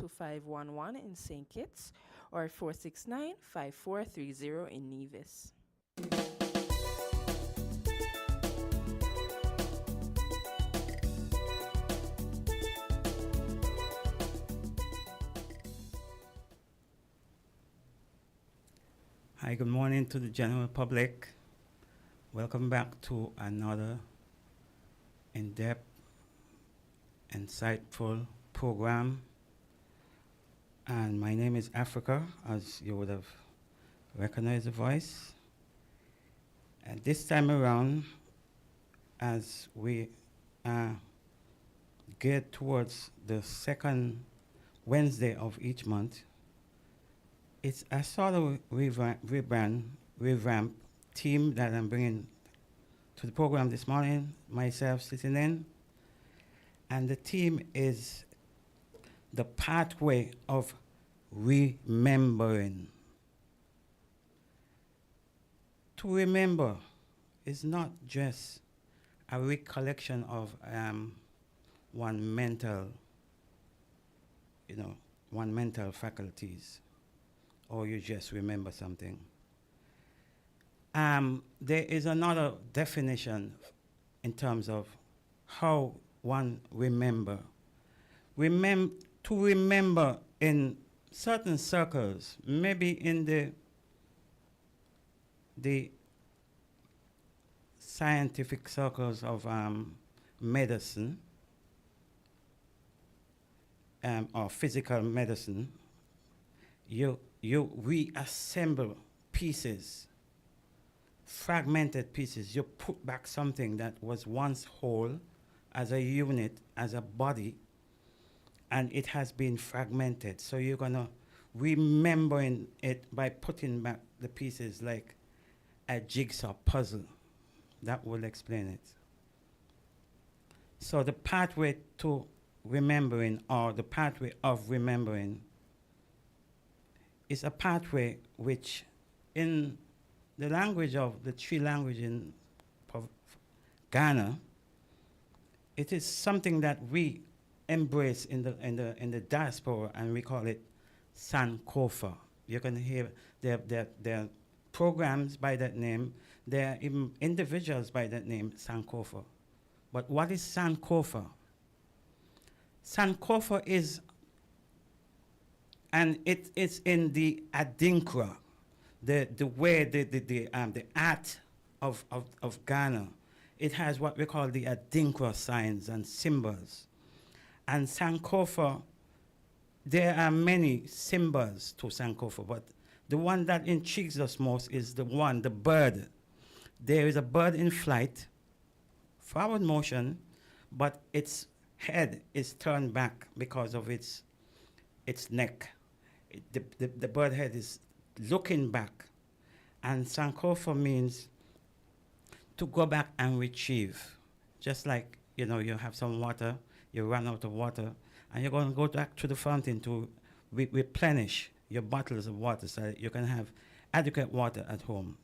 2511 in St. Kitts or 469-5430 in Nevis. Hi, good morning to the general public. Welcome back to another in-depth, insightful program. And my name is Africa, as you would have recognized the voice. And this time around, as we get towards the second Wednesday of each month, it's a sort of revamp team that I'm bringing to the program this morning, myself sitting in. And the theme is the pathway of remembering. To remember is not just a recollection of one mental faculties, or you just remember something. There is another definition in terms of how one remember. To remember in certain circles, maybe in the scientific circles of medicine or physical medicine, you reassemble pieces, fragmented pieces. You put back something that was once whole as a unit, as a body, and it has been fragmented. So you're gonna remembering it by putting back the pieces like a jigsaw puzzle. That will explain it. So the pathway to remembering, or the pathway of remembering, is a pathway which, in the language of the Twi language in Ghana, it is something that we embrace in the diaspora, and we call it Sankofa. You can hear there are programs by that name. There are even individuals by that name, Sankofa. But what is Sankofa? Sankofa is, and it is in the Adinkra, the way the art of Ghana. It has what we call the Adinkra signs and symbols. And Sankofa, there are many symbols to Sankofa, but the one that intrigues us most is the bird. There is a bird in flight, forward motion, but its head is turned back because of its neck. The bird head is looking back. And Sankofa means to go back and retrieve. Just like, you have some water, you run out of water, and you're going to go back to the fountain to replenish your bottles of water so that you can have adequate water at home.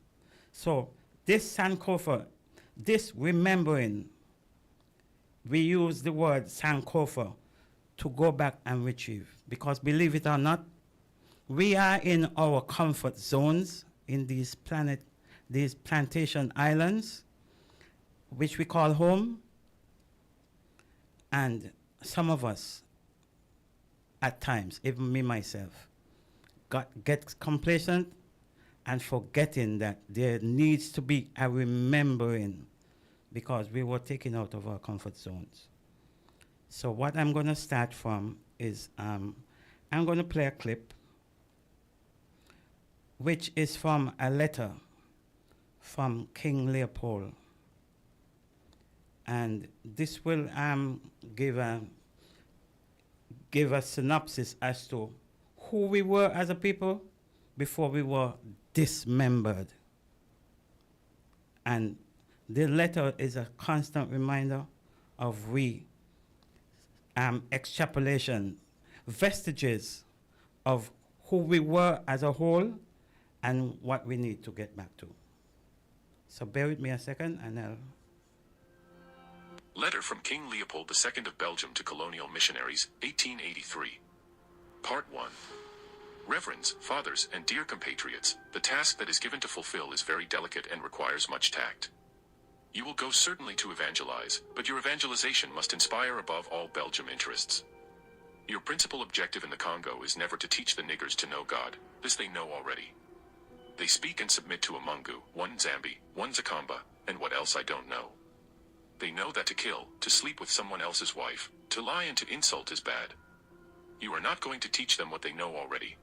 So this Sankofa, this remembering, we use the word Sankofa to go back and retrieve. Because believe it or not, we are in our comfort zones in these plantation islands, which we call home. And some of us, at times, even me myself, get complacent and forgetting that there needs to be a remembering, because we were taken out of our comfort zones. So what I'm going to start from is I'm going to play a clip which is from a letter from King Leopold. And this will give a synopsis as to who we were as a people before we were dismembered. And the letter is a constant reminder of extrapolation, vestiges of who we were as a whole and what we need to get back to. So bear with me a second and I'll... Letter from King Leopold II of Belgium to colonial missionaries, 1883. Part 1. Reverends, fathers, and dear compatriots, the task that is given to fulfill is very delicate and requires much tact. You will go certainly to evangelize, but your evangelization must inspire above all Belgium interests. Your principal objective in the Congo is never to teach the niggers to know God, this they know already. They speak and submit to a Mungu, one Zambi, one Zakamba, and what else I don't know. They know that to kill, to sleep with someone else's wife, to lie and to insult is bad. You are not going to teach them what they know already.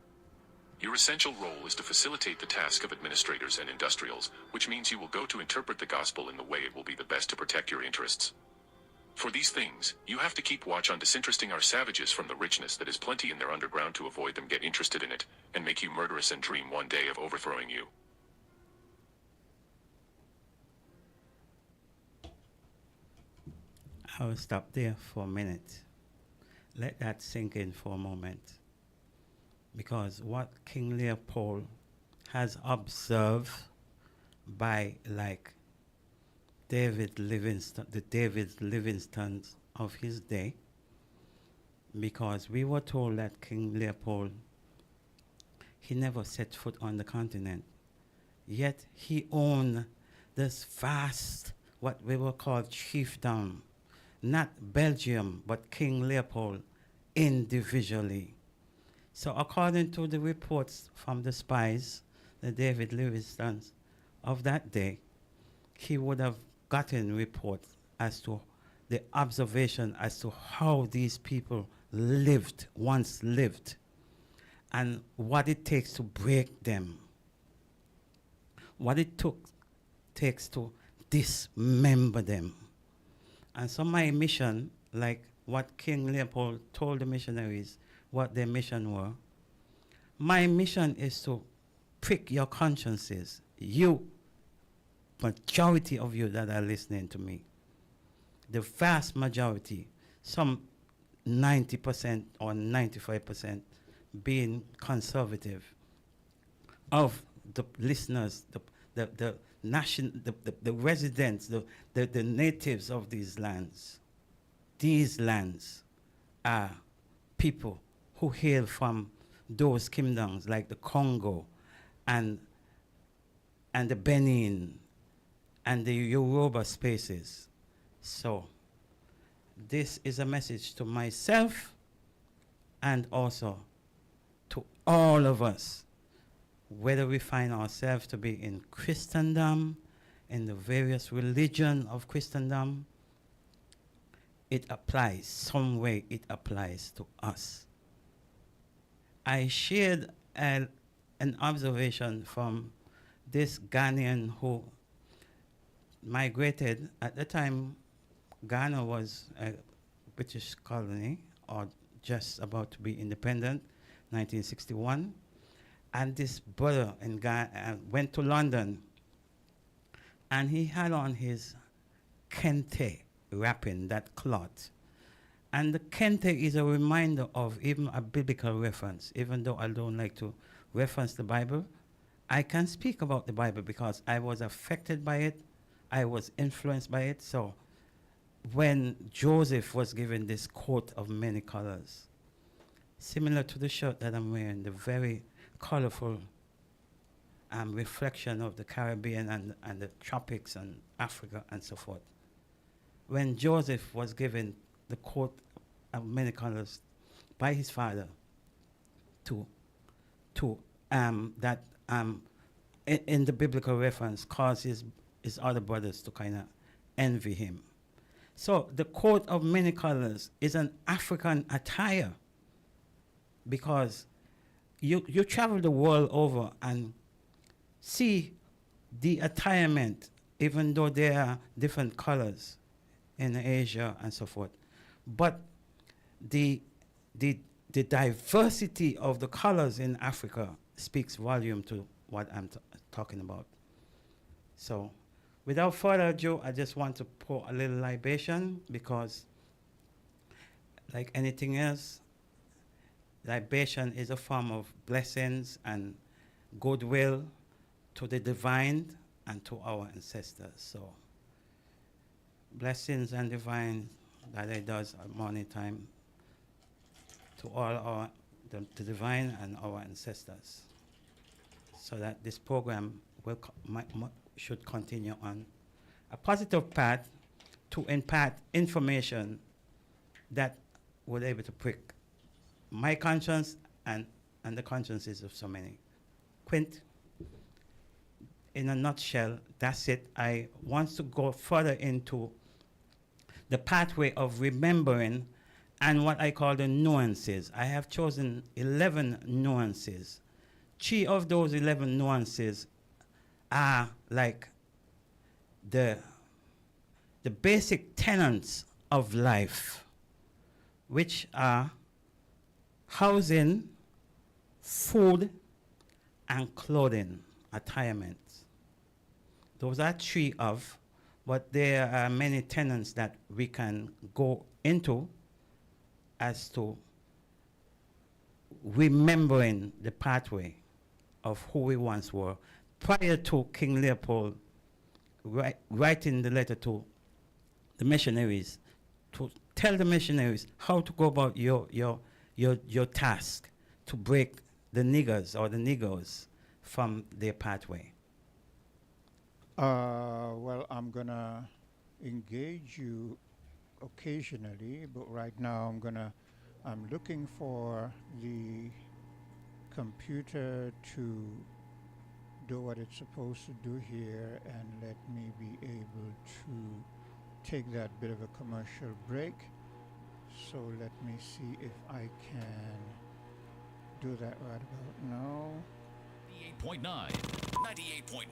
Your essential role is to facilitate the task of administrators and industrials, which means you will go to interpret the gospel in the way it will be the best to protect your interests. For these things, you have to keep watch on disinteresting our savages from the richness that is plenty in their underground to avoid them get interested in it, and make you murderous and dream one day of overthrowing you. I will stop there for a minute. Let that sink in for a moment. Because what King Leopold has observed by like David Livingstone, the David Livingstones of his day, because we were told that King Leopold, he never set foot on the continent, yet he owned this vast, what we will call chiefdom, not Belgium, but King Leopold individually. So according to the reports from the spies, the David Livingstones of that day, he would have gotten reports as to the observation as to how these people once lived, and what it takes to break them, what it takes to dismember them. And so my mission, like what King Leopold told the missionaries, what their mission were, my mission is to prick your consciences, you, majority of you that are listening to me, the vast majority, some 90% or 95% being conservative, of the listeners, the residents, the natives of these lands. These lands are people who hail from those kingdoms like the Congo and the Benin and the Yoruba spaces. So this is a message to myself and also to all of us, whether we find ourselves to be in Christendom, in the various religion of Christendom, it applies, some way it applies to us. I shared an observation from this Ghanaian who migrated. At the time, Ghana was a British colony, or just about to be independent, 1961. And this brother in Ghana went to London, and he had on his kente wrapping, that cloth. And the kente is a reminder of even a biblical reference. Even though I don't like to reference the Bible, I can speak about the Bible because I was affected by it. I was influenced by it. So when Joseph was given this coat of many colors, similar to the shirt that I'm wearing, the very colorful reflection of the Caribbean and the tropics and Africa and so forth. When Joseph was given the coat of many colors by his father in the biblical reference cause his other brothers to kind of envy him. So the coat of many colors is an African attire, because you travel the world over and see the attirement, even though there are different colors in Asia and so forth. But the diversity of the colors in Africa speaks volume to what I'm talking about. So without further ado, I just want to pour a little libation, because like anything else, libation is a form of blessings and goodwill to the divine and to our ancestors. So blessings and divine that it does at morning time to all our the divine and our ancestors, so that this program should continue on a positive path to impart information that would able to prick my conscience and the consciences of so many. Quint, in a nutshell, that's it. I want to go further into the pathway of remembering and what I call the nuances. I have chosen 11 nuances. 3 of those 11 nuances are like the basic tenets of life, which are housing, food, and clothing, attirement. Those are 3 of, but there are many tenets that we can go into as to remembering the pathway of who we once were prior to King Leopold writing the letter to the missionaries to tell the missionaries how to go about your task to break the niggers or the niggers from their pathway. Well, I'm gonna engage you occasionally, but right now I'm looking for the computer to do what it's supposed to do here and let me be able to take that bit of a commercial break. So let me see if I can do that right about now. 98.9. 98.9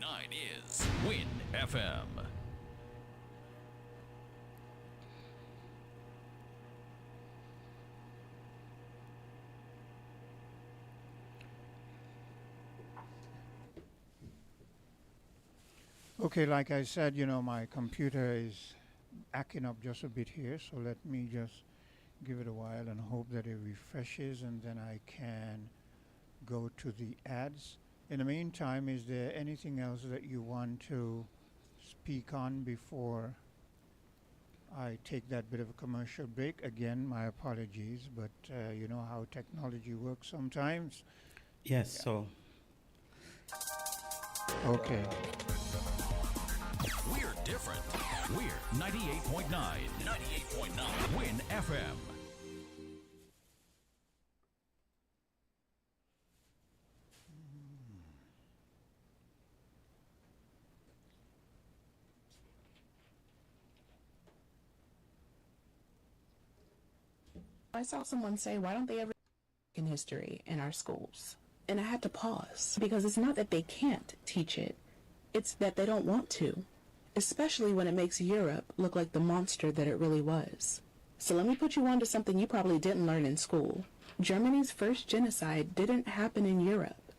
is Win FM. Okay, like I said, my computer is acting up just a bit here, so let me just give it a while and hope that it refreshes, and then I can go to the ads. In the meantime, is there anything else that you want to speak on before I take that bit of a commercial break? Again, my apologies, but you know how technology works sometimes. Yes, so. Okay. We're different. We're 98.9. 98.9 Win FM. I saw someone say, why don't they ever in history in our schools? And I had to pause, because it's not that they can't teach it, it's that they don't want to, especially when it makes Europe look like the monster that it really was. So let me put you on to something you probably didn't learn in school. Germany's first genocide didn't happen in Europe.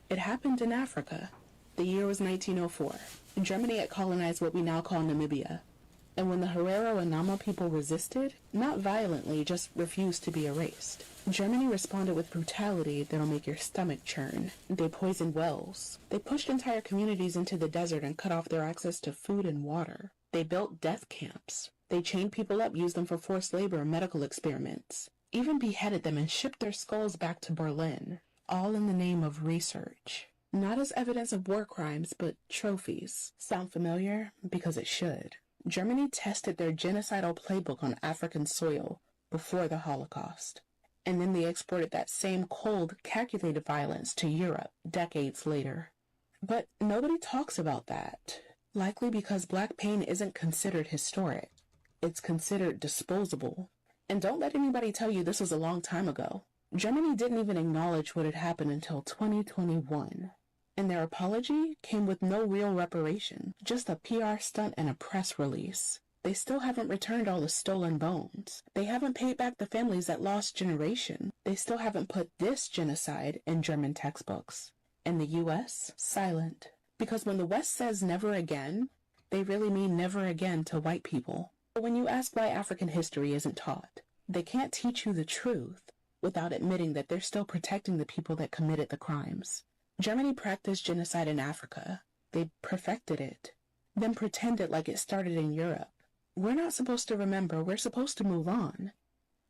It happened in Africa. The year was 1904. Germany had colonized what we now call Namibia. And when the Herero and Nama people resisted, not violently, just refused to be erased, Germany responded with brutality that'll make your stomach churn. They poisoned wells. They pushed entire communities into the desert and cut off their access to food and water. They built death camps. They chained people up, used them for forced labor and medical experiments, even beheaded them and shipped their skulls back to Berlin, all in the name of research. Not as evidence of war crimes, but trophies. Sound familiar? Because it should. Germany tested their genocidal playbook on African soil before the Holocaust, and then they exported that same cold, calculated violence to Europe decades later. But nobody talks about that, likely because black pain isn't considered historic. It's considered disposable. And don't let anybody tell you this was a long time ago. Germany didn't even acknowledge what had happened until 2021. And their apology came with no real reparation, just a PR stunt and a press release. They still haven't returned all the stolen bones. They haven't paid back the families that lost generation. They still haven't put this genocide in German textbooks. And the U.S., silent. Because when the West says never again, they really mean never again to white people. But when you ask why African history isn't taught, they can't teach you the truth without admitting that they're still protecting the people that committed the crimes. Germany practiced genocide in Africa. They perfected it, then pretended like it started in Europe. We're not supposed to remember, we're supposed to move on.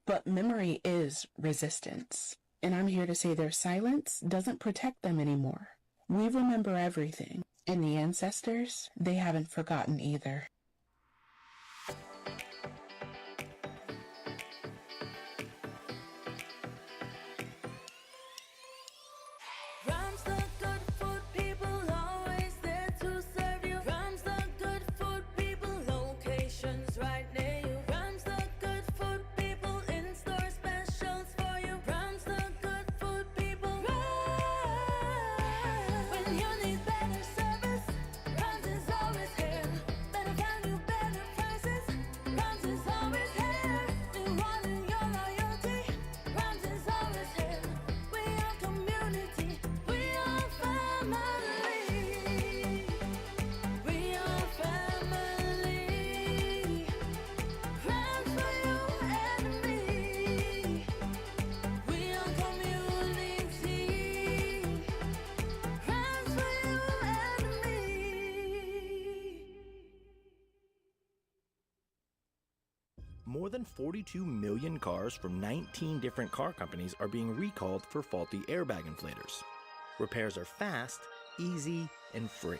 But memory is resistance. And I'm here to say their silence doesn't protect them anymore. We remember everything. And the ancestors, they haven't forgotten either. More than 42 million cars from 19 different car companies are being recalled for faulty airbag inflators. Repairs are fast, easy, and free.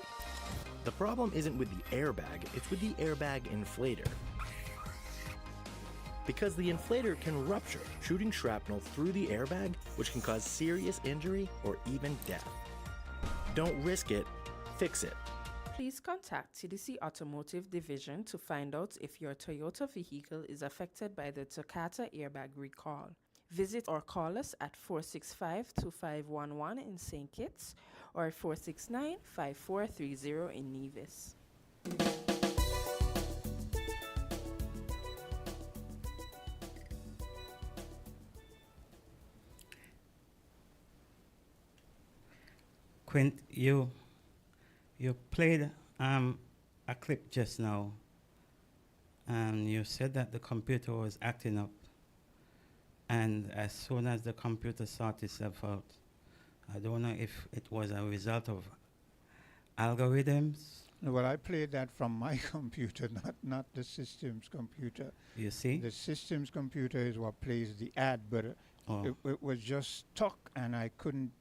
The problem isn't with the airbag, it's with the airbag inflator. Because the inflator can rupture, shooting shrapnel through the airbag, which can cause serious injury or even death. Don't risk it, fix it. Please contact TDC Automotive Division to find out if your Toyota vehicle is affected by the Takata airbag recall. Visit or call us at 465-2511 in St. Kitts or 469-5430 in Nevis. Quint, you played a clip just now, and you said that the computer was acting up, and as soon as the computer sorted itself out, I don't know if it was a result of algorithms. Well, I played that from my computer, not the system's computer. You see? The system's computer is what plays the ad, but it was just stuck, and I couldn't,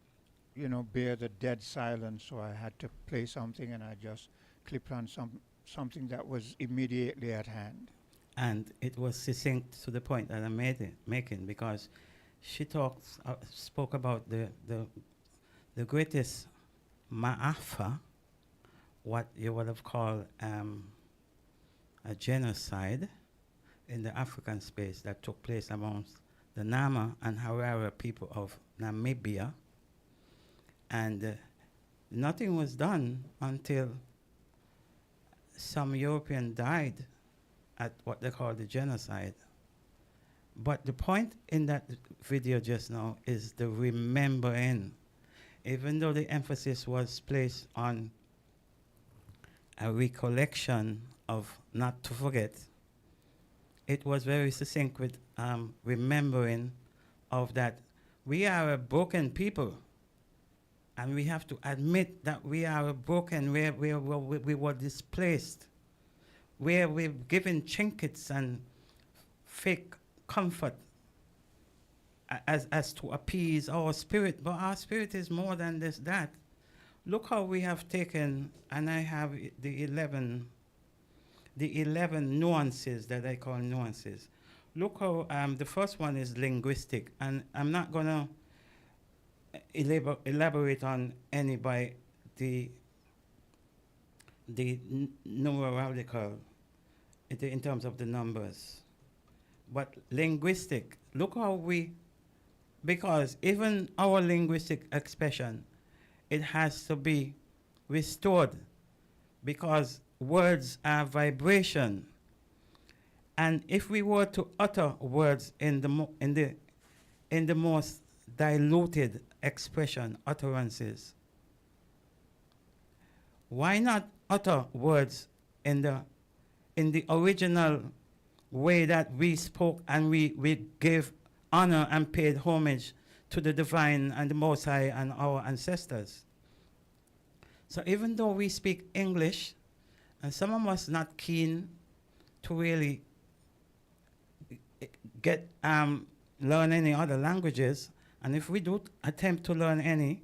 bear the dead silence, so I had to play something, and I just clipped on something that was immediately at hand. And it was succinct to the point that I'm making, because she spoke about the greatest ma'afa, what you would have called a genocide in the African space that took place amongst the Nama and Harara people of Namibia. And nothing was done until some European died at what they call the genocide. But the point in that video just now is the remembering. Even though the emphasis was placed on a recollection of not to forget, it was very succinct with remembering of that we are a broken people. And we have to admit that we are broken, where we were displaced, where we've given trinkets and fake comfort as to appease our spirit. But our spirit is more than that. Look how we have taken, and I have the 11 nuances that I call nuances. Look how the first one is linguistic, and I'm not going to elaborate on any by the numerical in terms of the numbers. But linguistic, look how because even our linguistic expression, it has to be restored, because words are vibration. And if we were to utter words in the most diluted expression, utterances, why not utter words in the original way that we spoke, and we gave honor and paid homage to the divine and the Most High and our ancestors? So even though we speak English, and some of us not keen to really learn any other languages, And if we do attempt to learn any,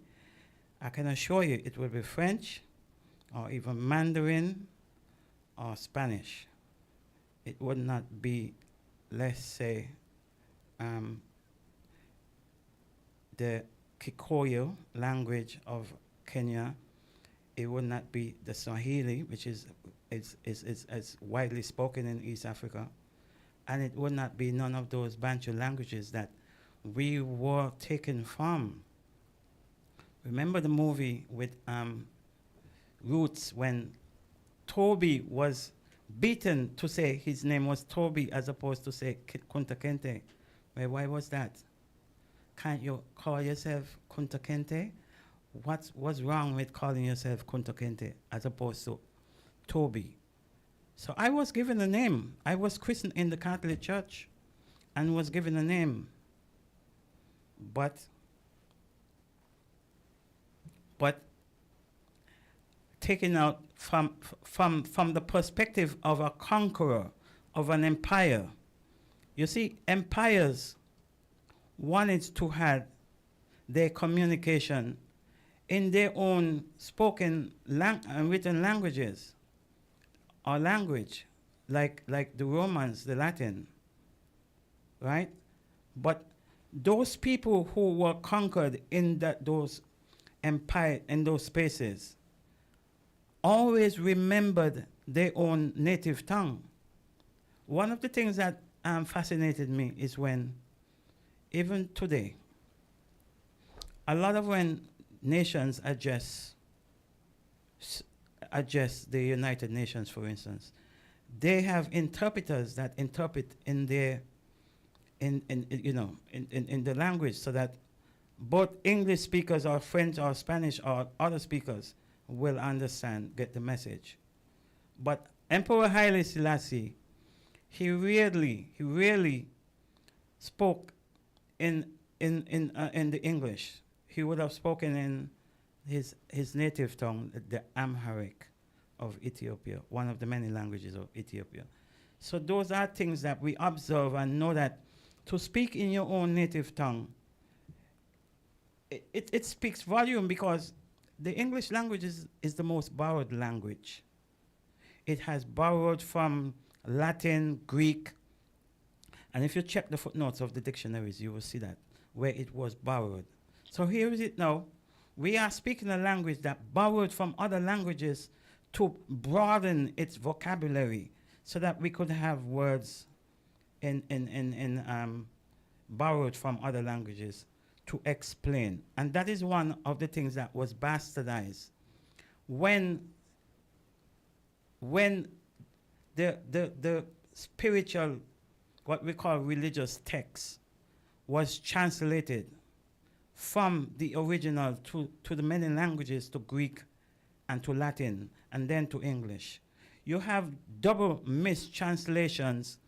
I can assure you it will be French or even Mandarin or Spanish. It would not be, let's say, the Kikuyu language of Kenya. It would not be the Swahili, which is widely spoken in East Africa. And it would not be none of those Bantu languages that we were taken from. Remember the movie with Roots when Toby was beaten to say his name was Toby as opposed to say Kunta Kinte? Well, why was that? Can't you call yourself Kunta Kinte? What's wrong with calling yourself Kunta Kinte as opposed to Toby? So I was given a name. I was christened in the Catholic Church and was given a name. But taken out from the perspective of a conqueror, of an empire. You see, empires wanted to have their communication in their own spoken and written languages, or language, like the Romans, the Latin, right? But those people who were conquered in those empire, in those spaces, always remembered their own native tongue. One of the things that fascinated me is when, even today, a lot of when nations address the United Nations, for instance, they have interpreters that interpret in their in the language, so that both English speakers or French or Spanish or other speakers will understand, get the message. But Emperor Haile Selassie, he rarely spoke in the English. He would have spoken in his native tongue, the Amharic of Ethiopia, one of the many languages of Ethiopia. So those are things that we observe and know, that to speak in your own native tongue, it speaks volume, because the English language is the most borrowed language. It has borrowed from Latin, Greek, and if you check the footnotes of the dictionaries, you will see that, where it was borrowed. So here is it now. We are speaking a language that borrowed from other languages to broaden its vocabulary, so that we could have words borrowed from other languages to explain. And that is one of the things that was bastardized when the spiritual, what we call religious text, was translated from the original to the many languages, to Greek and to Latin, and then to English. You have double mistranslations,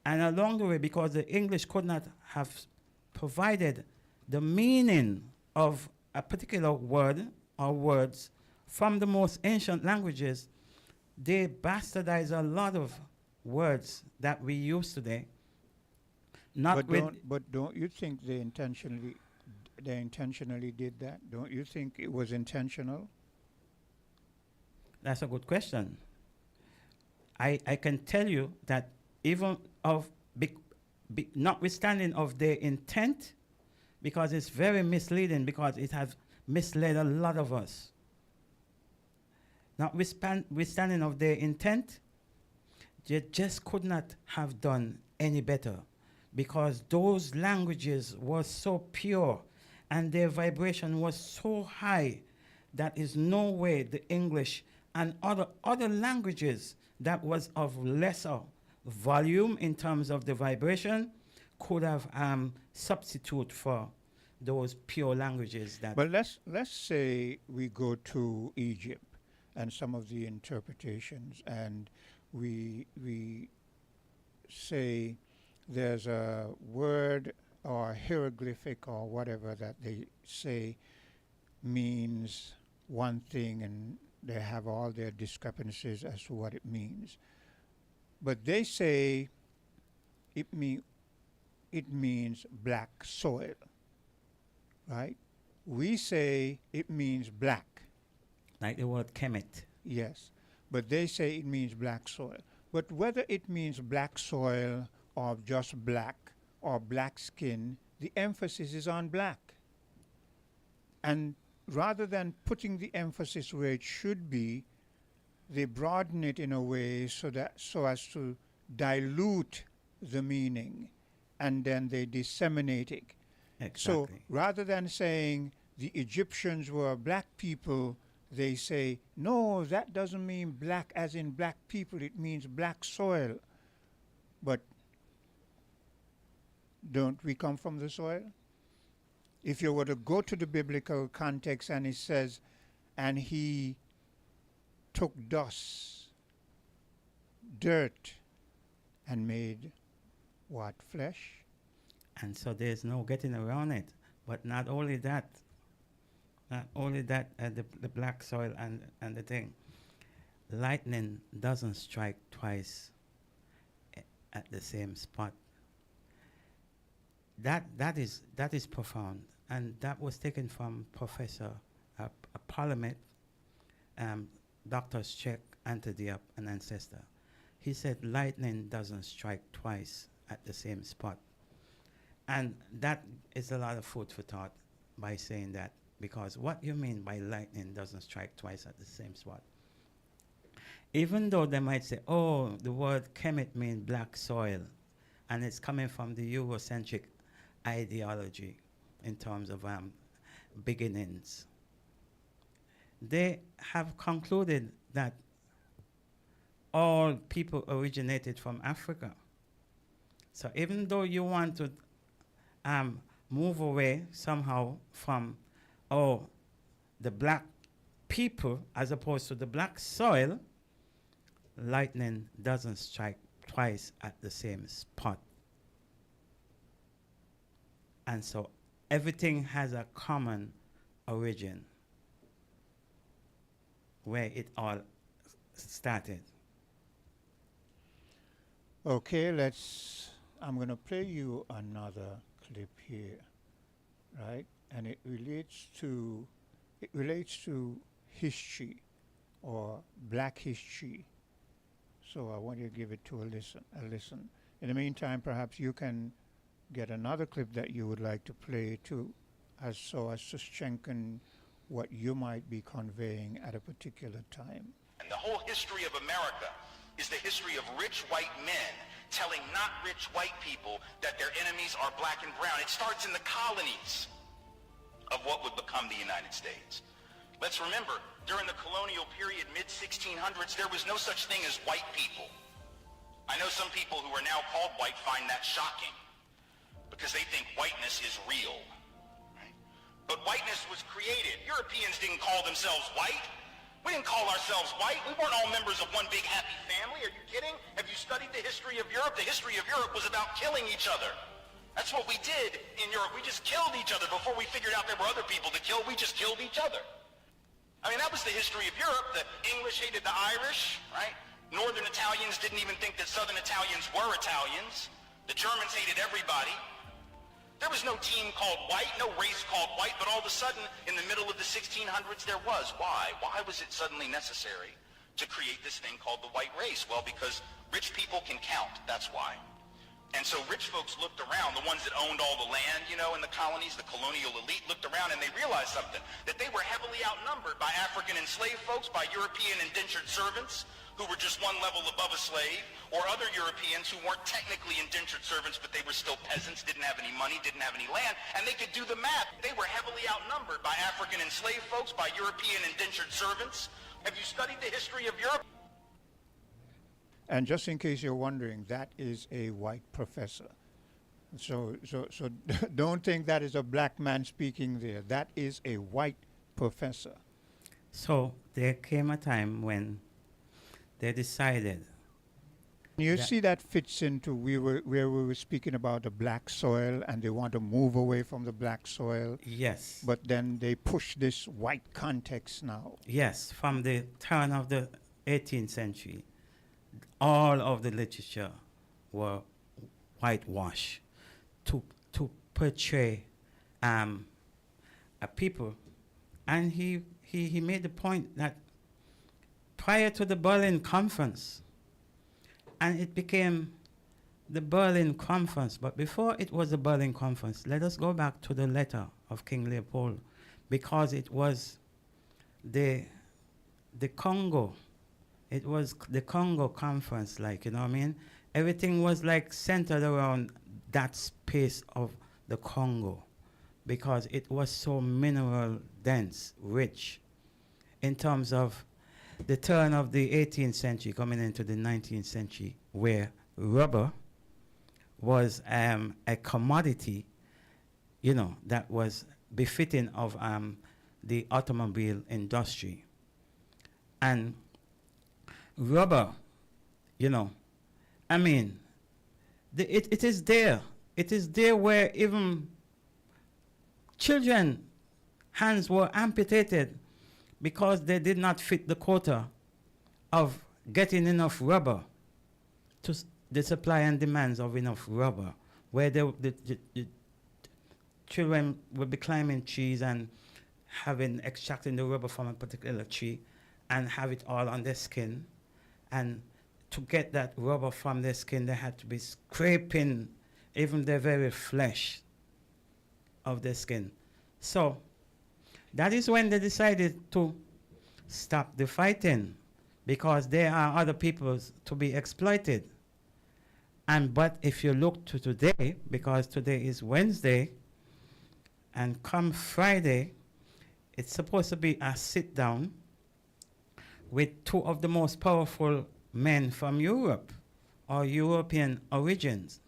and along the way, because the English could not have provided the meaning of a particular word or words from the most ancient languages, they bastardize a lot of words that we use today. But don't you think they intentionally did that? Don't you think it was intentional? That's a good question. I can tell you that even of notwithstanding of their intent, because it's very misleading, because it has misled a lot of us. Notwithstanding of their intent, they just could not have done any better, because those languages were so pure and their vibration was so high that is no way the English and other languages that was of lesser volume in terms of the vibration could have substitute for those pure languages. That. But let's say we go to Egypt and some of the interpretations, and we say there's a word or hieroglyphic or whatever that they say means one thing, and they have all their discrepancies as to what it means. But they say it means black soil. right? We say it means black, Like the word Kemet. yes, but they say it means black soil. But whether it means black soil or just black or black skin, the emphasis is on black. And rather than putting the emphasis where it should be, they broaden it in a way so as to dilute the meaning, and then they disseminate it. So Exactly. rather than saying the Egyptians were black people, they say, no, that doesn't mean black as in black people, it means black soil. But don't we come from the soil? If you were to go to the biblical context and it says, and he took dust, dirt, and made what? Flesh? And so there's no getting around it. But not only that, the black soil and the thing, lightning doesn't strike twice at the same spot. That is profound, and that was taken from Professor Parliament, Dr. Check Antediop, an ancestor. He said lightning doesn't strike twice at the same spot. And that is a lot of food for thought by saying that, because what you mean by lightning doesn't strike twice at the same spot? Even though they might say, oh, the word Kemet means black soil, and it's coming from the Eurocentric ideology in terms of beginnings, they have concluded that all people originated from Africa. So even though you want to move away somehow from, the black people as opposed to the black soil, lightning doesn't strike twice at the same spot. And so everything has a common origin where it all started. Okay, I'm going to play you another clip here, right? And it relates to history or black history. So I want you to give it to a listen. In the meantime, perhaps you can get another clip that you would like to play too, as to strengthen what you might be conveying at a particular time. And the whole history of America is the history of rich white men telling not rich white people that their enemies are black and brown. It starts in the colonies of what would become the United States. Let's remember, during the colonial period, mid-1600s, there was no such thing as white people. I know some people who are now called white find that shocking because they think whiteness is real. Right? But whiteness was created. Europeans didn't call themselves white. We didn't call ourselves white. We weren't all members of one big happy family. Are you kidding? Have you studied the history of Europe? The history of Europe was about killing each other. That's what we did in Europe. We just killed each other before we figured out there were other people to kill. We just killed each other. I mean, that was the history of Europe. The English hated the Irish, right? Northern Italians didn't even think that Southern Italians were Italians. The Germans hated everybody. There was no team called white, no race called white, but all of a sudden, in the middle of the 1600s, there was. Why? Why was it suddenly necessary to create this thing called the white race? Well, because rich people can count. That's why. And so rich folks looked around, the ones that owned all the land, in the colonies, the colonial elite looked around and they realized something, that they were heavily outnumbered by African enslaved folks, by European indentured servants who were just one level above a slave, or other Europeans who weren't technically indentured servants, but they were still peasants, didn't have any money, didn't have any land, and they could do the math. They were heavily outnumbered by African enslaved folks, by European indentured servants. Have you studied the history of Europe? And just in case you're wondering, that is a white professor. So don't think that is a black man speaking there. That is a white professor. So there came a time when they decided. You see that fits into where we were speaking about the black soil, and they want to move away from the black soil. Yes. But then they push this white context now. Yes, from the turn of the 18th century, all of the literature were whitewashed to portray people, and he made the point that prior to the Berlin Conference, and it became the Berlin Conference, but before it was the Berlin Conference, let us go back to the letter of King Leopold, because it was the Congo. It was the Congo Conference, like, you know what I mean? Everything was like centered around that space of the Congo, because it was so mineral dense, rich, in terms of the turn of the 18th century coming into the 19th century, where rubber was a commodity, you know, that was befitting of the automobile industry. And rubber, you know, I mean, it is there. It is there where even children hands were amputated because they did not fit the quota of getting enough rubber to the supply and demands of enough rubber, where the children would be climbing trees and extracting the rubber from a particular tree and have it all on their skin. And to get that rubber from their skin, they had to be scraping even the very flesh of their skin. So that is when they decided to stop the fighting, because there are other peoples to be exploited. But if you look to today, because today is Wednesday, and come Friday, it's supposed to be a sit down with two of the most powerful men from Europe or European origins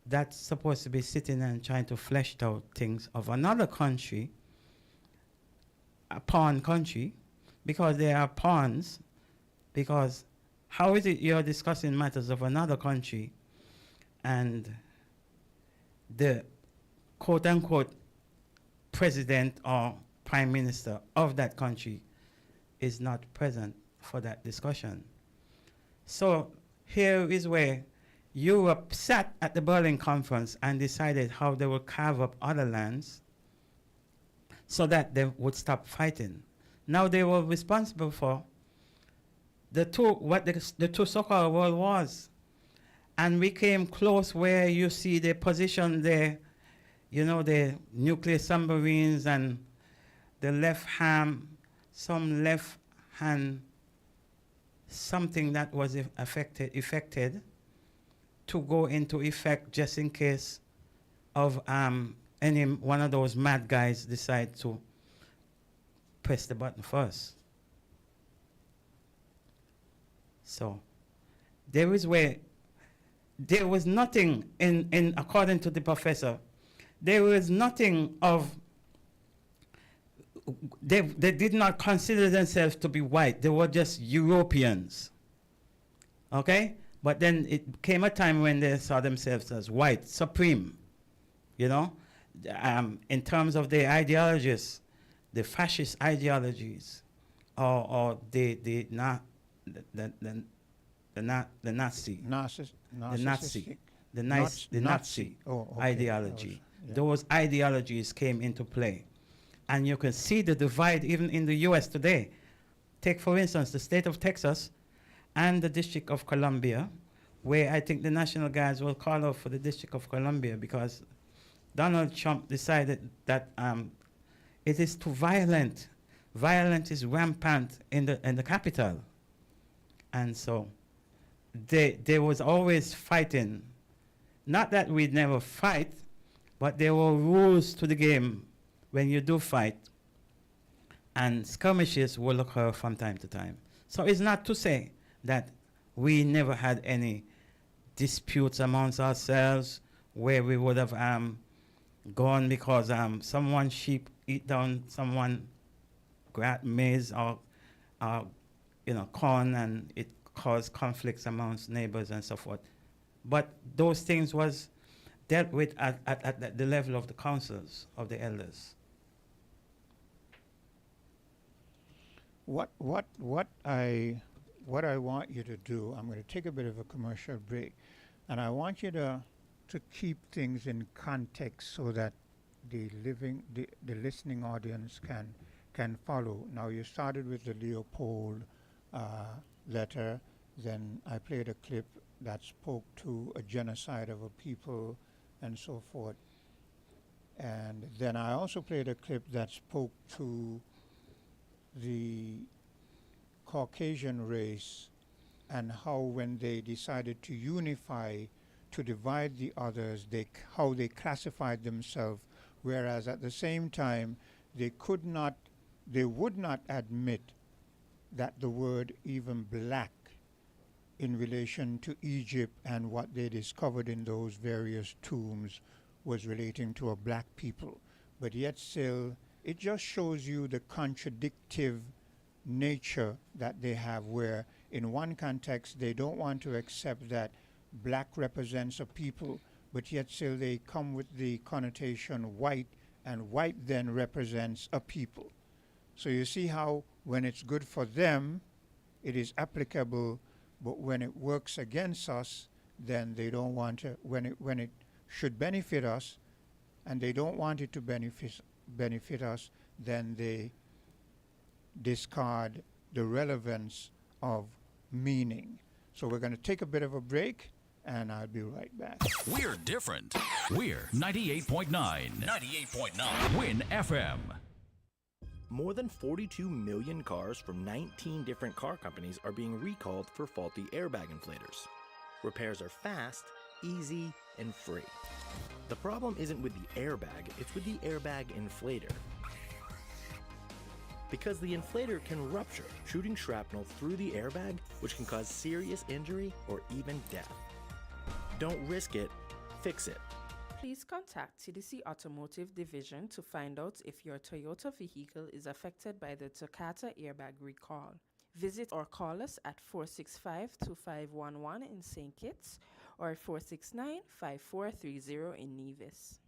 that's supposed to be sitting and trying to flesh out things of another country, a pawn country, because they are pawns. Because how is it you're discussing matters of another country and the quote-unquote president or prime minister of that country is not present for that discussion? So here is where Europe sat at the Berlin Conference and decided how they would carve up other lands so that they would stop fighting. Now they were responsible for the two so-called world wars. And we came close where you see the position there, you know, the nuclear submarines and the left hand, some left hand, something that was affected to go into effect just in case of any one of those mad guys decide to press the button first. So there was nothing in according to the professor, there was nothing of, they did not consider themselves to be white. They were just Europeans. Okay? But then it came a time when they saw themselves as white, supreme, you know, in terms of their ideologies, the fascist ideologies, or the Nazi ideology. Yeah. Those ideologies came into play. And you can see the divide even in the US today. Take, for instance, the state of Texas and the District of Columbia, where I think the National Guards will call out for the District of Columbia because Donald Trump decided that it is too violent. Violence is rampant in the capital. And so there was always fighting. Not that we'd never fight, but there were rules to the game when you do fight. And skirmishes will occur from time to time. So it's not to say that we never had any disputes amongst ourselves where we would have gone because someone's sheep eat down someone maize or corn, and it caused conflicts amongst neighbors and so forth. But those things was dealt with at the level of the councils of the elders. What I want you to do, I'm going to take a bit of a commercial break, and I want you to keep things in context so that the listening audience can follow. Now you started with the Leopold letter, then I played a clip that spoke to a genocide of a people and so forth. And then I also played a clip that spoke to the Caucasian race and how when they decided to unify, to divide the others, how they classified themselves, whereas at the same time they would not admit that the word even black in relation to Egypt and what they discovered in those various tombs was relating to a black people. But yet still, it just shows you the contradictive nature that they have, where in one context they don't want to accept that black represents a people, but yet still they come with the connotation white, and white then represents a people. So you see how when it's good for them, it is applicable, but when it works against us, then they don't want to, when it should benefit us, and they don't want it to benefit us, then they discard the relevance of meaning. So we're going to take a bit of a break, and I'll be right back. We're different. We're 98.9. 98.9. Win FM. More than 42 million cars from 19 different car companies are being recalled for faulty airbag inflators. Repairs are fast, easy, and free. The problem isn't with the airbag, it's with the airbag inflator. Because the inflator can rupture, shooting shrapnel through the airbag, which can cause serious injury or even death. Don't risk it, fix it. Please contact TDC Automotive Division to find out if your Toyota vehicle is affected by the Takata airbag recall. Visit or call us at 465-2511 in St. Kitts or 469-5430 in Nevis.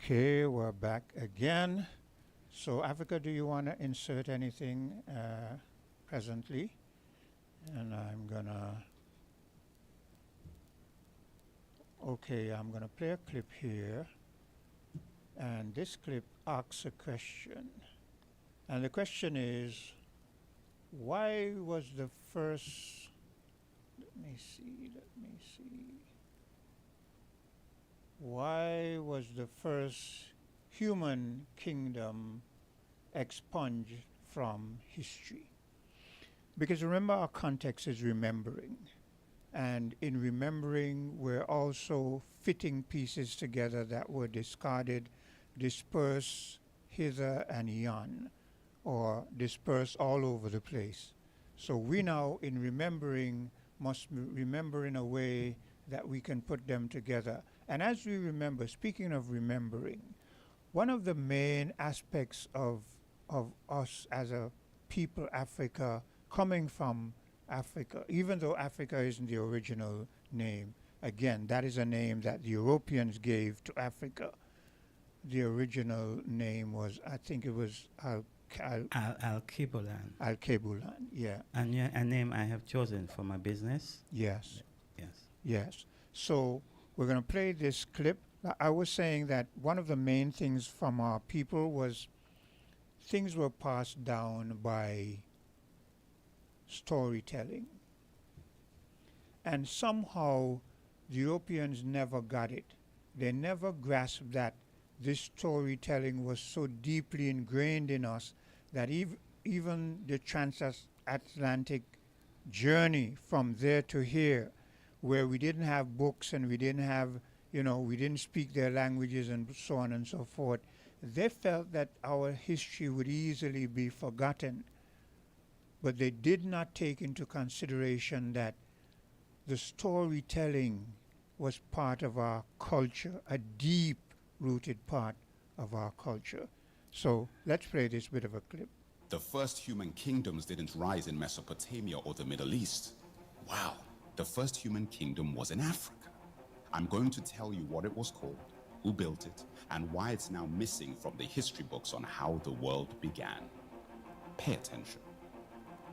Okay, we're back again. So, Africa, do you want to insert anything presently? And I'm gonna play a clip here. And this clip asks a question. And the question is, why was the first, let me see. Why was the first human kingdom expunged from history? Because remember, our context is remembering. And in remembering, we're also fitting pieces together that were discarded, dispersed hither and yon, or dispersed all over the place. So we now, in remembering, must remember in a way that we can put them together. And as we remember, speaking of remembering, one of the main aspects of us as a people, Africa, coming from Africa, even though Africa isn't the original name, again, that is a name that the Europeans gave to Africa. The original name was, I think it was Al-Kebulan. Al-Kebulan, yeah. And yeah, a name I have chosen for my business. Yes. Yes. Yes. So we're going to play this clip. I was saying that one of the main things from our people was things were passed down by storytelling. And somehow the Europeans never got it. They never grasped that this storytelling was so deeply ingrained in us that even the transatlantic journey from there to here, where we didn't have books and we didn't have, we didn't speak their languages and so on and so forth, they felt that our history would easily be forgotten. But they did not take into consideration that the storytelling was part of our culture, a deep-rooted part of our culture. So let's play this bit of a clip. The first human kingdoms didn't rise in Mesopotamia or the Middle East. Wow, the first human kingdom was in Africa. I'm going to tell you what it was called, who built it, and why it's now missing from the history books on how the world began. Pay attention.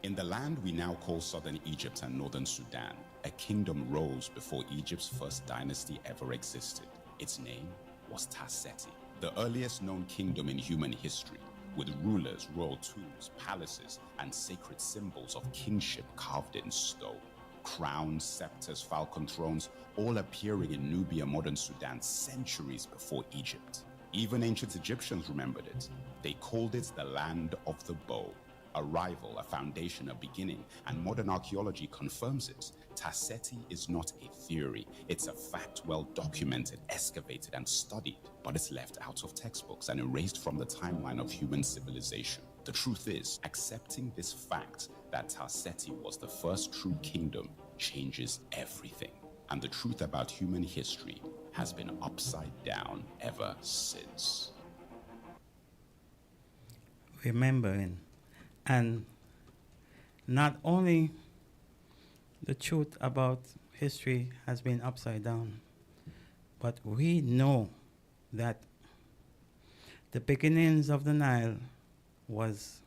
In the land we now call southern Egypt and northern Sudan, a kingdom rose before Egypt's first dynasty ever existed. Its name was Tarseti, the earliest known kingdom in human history, with rulers, royal tombs, palaces, and sacred symbols of kingship carved in stone. Crowns, scepters, falcon thrones, all appearing in Nubia, modern Sudan, centuries before Egypt. Even ancient Egyptians remembered it. They called it the land of the bow. A rival, a foundation, a beginning, and modern archaeology confirms it. Tarseti is not a theory. It's a fact well documented, excavated, and studied, but it's left out of textbooks and erased from the timeline of human civilization. The truth is, accepting this fact that Tarseti was the first true kingdom changes everything. And the truth about human history has been upside down ever since. Remembering. And not only the truth about history has been upside down, but we know that the beginnings of the Nile was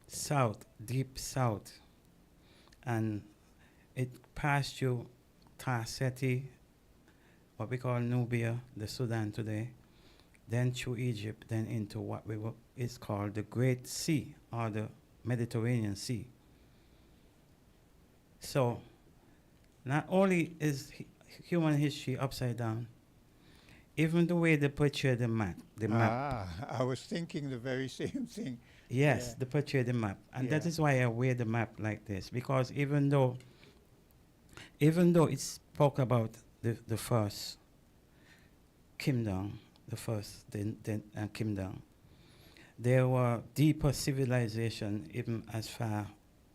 south, deep south, and it passed through Tarseti, what we call Nubia, the Sudan today, then through Egypt, then into what is called the Great Sea, or the Mediterranean Sea. So, not only is human history upside down, even the way they portray the map. I was thinking the very same thing. Yes, they portray the map. And that is why I wear the map like this, because even though it spoke about the first kingdom, kingdom, there were deeper civilization even as far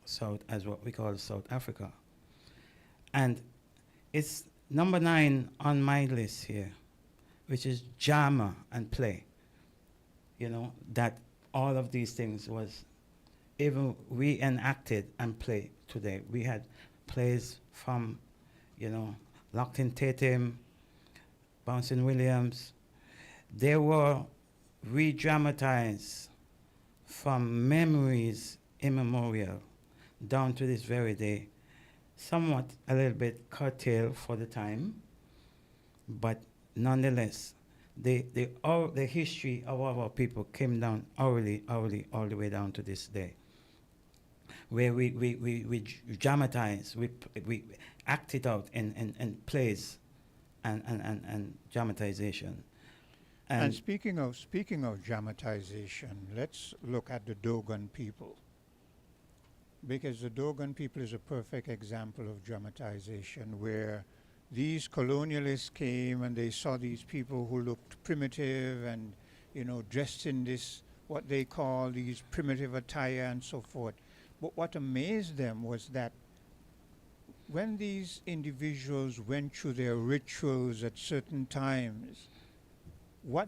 south as what we call South Africa. And it's number 9 on my list here, which is drama and play. That all of these things was even reenacted and played today. We had plays from, Lockton Tatum, Bouncing Williams. They were re-dramatized from memories immemorial down to this very day. Somewhat a little bit curtailed for the time, but nonetheless, the history of our people came down orally, all the way down to this day, where we dramatize, we act it out in plays and dramatization. And speaking of dramatization, let's look at the Dogon people, because the Dogon people is a perfect example of dramatization, where these colonialists came and they saw these people who looked primitive and, dressed in this, what they call these primitive attire and so forth. But what amazed them was that when these individuals went through their rituals at certain times, what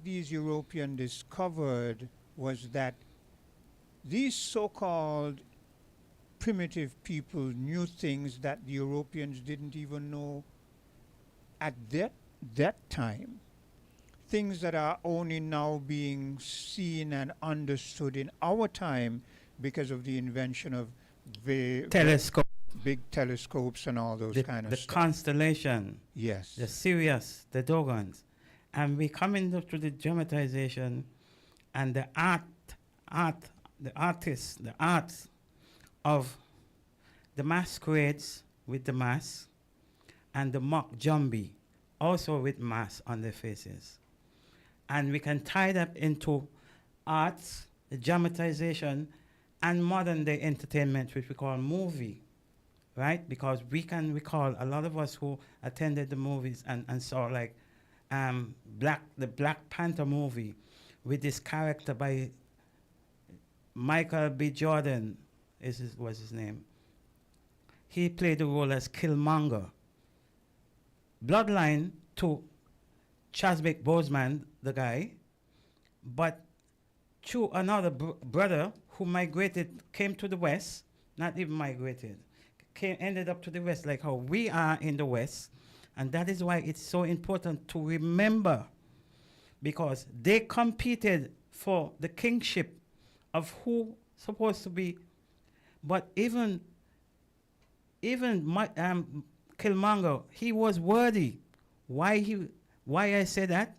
these Europeans discovered was that these so-called primitive people knew things that the Europeans didn't even know at that time. Things that are only now being seen and understood in our time because of the invention of telescope, big telescopes and all those kind of the stuff. Constellation, Yes. the Sirius, the Dogons. And we come into the dramatization and the arts of the masquerades with the mask and the mock jumbie, also with masks on their faces. And we can tie that into arts, the dramatization, and modern day entertainment, which we call movie, right? Because we can recall a lot of us who attended the movies and saw like the Black Panther movie with this character by Michael B. Jordan, was his name. He played the role as Killmonger. Bloodline to Chadwick Boseman, the guy, but through another brother who came to the West, not even migrated, ended up to the West like how we are in the West. And that is why it's so important to remember, because they competed for the kingship of who supposed to be. But even Killmonger, he was worthy. Why I say that?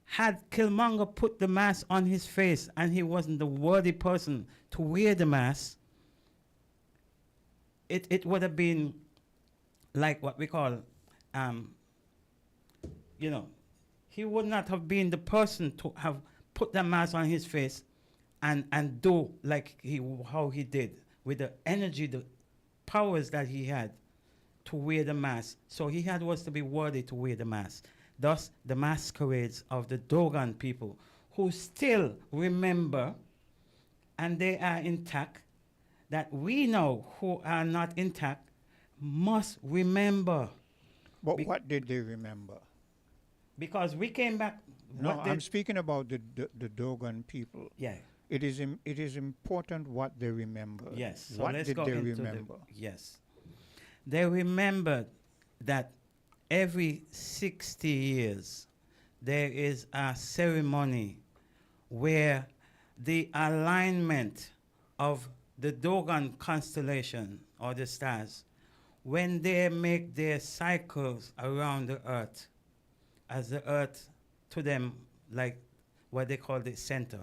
Had Killmonger put the mask on his face and he wasn't the worthy person to wear the mask, it would have been like what we call, he would not have been the person to have put the mask on his face and do like how he did with the energy, the powers that he had to wear the mask. So he was to be worthy to wear the mask. Thus, the masquerades of the Dogon people, who still remember, and they are intact, that we know who are not intact, must remember. But what did they remember? Because we came back. No, I'm speaking about the Dogon people. Yeah. It is important what they remember. Yes. So what let's did go they into remember? Yes. They remembered that every 60 years there is a ceremony where the alignment of the Dogon constellation or the stars, when they make their cycles around the earth, as the earth to them like what they call the center,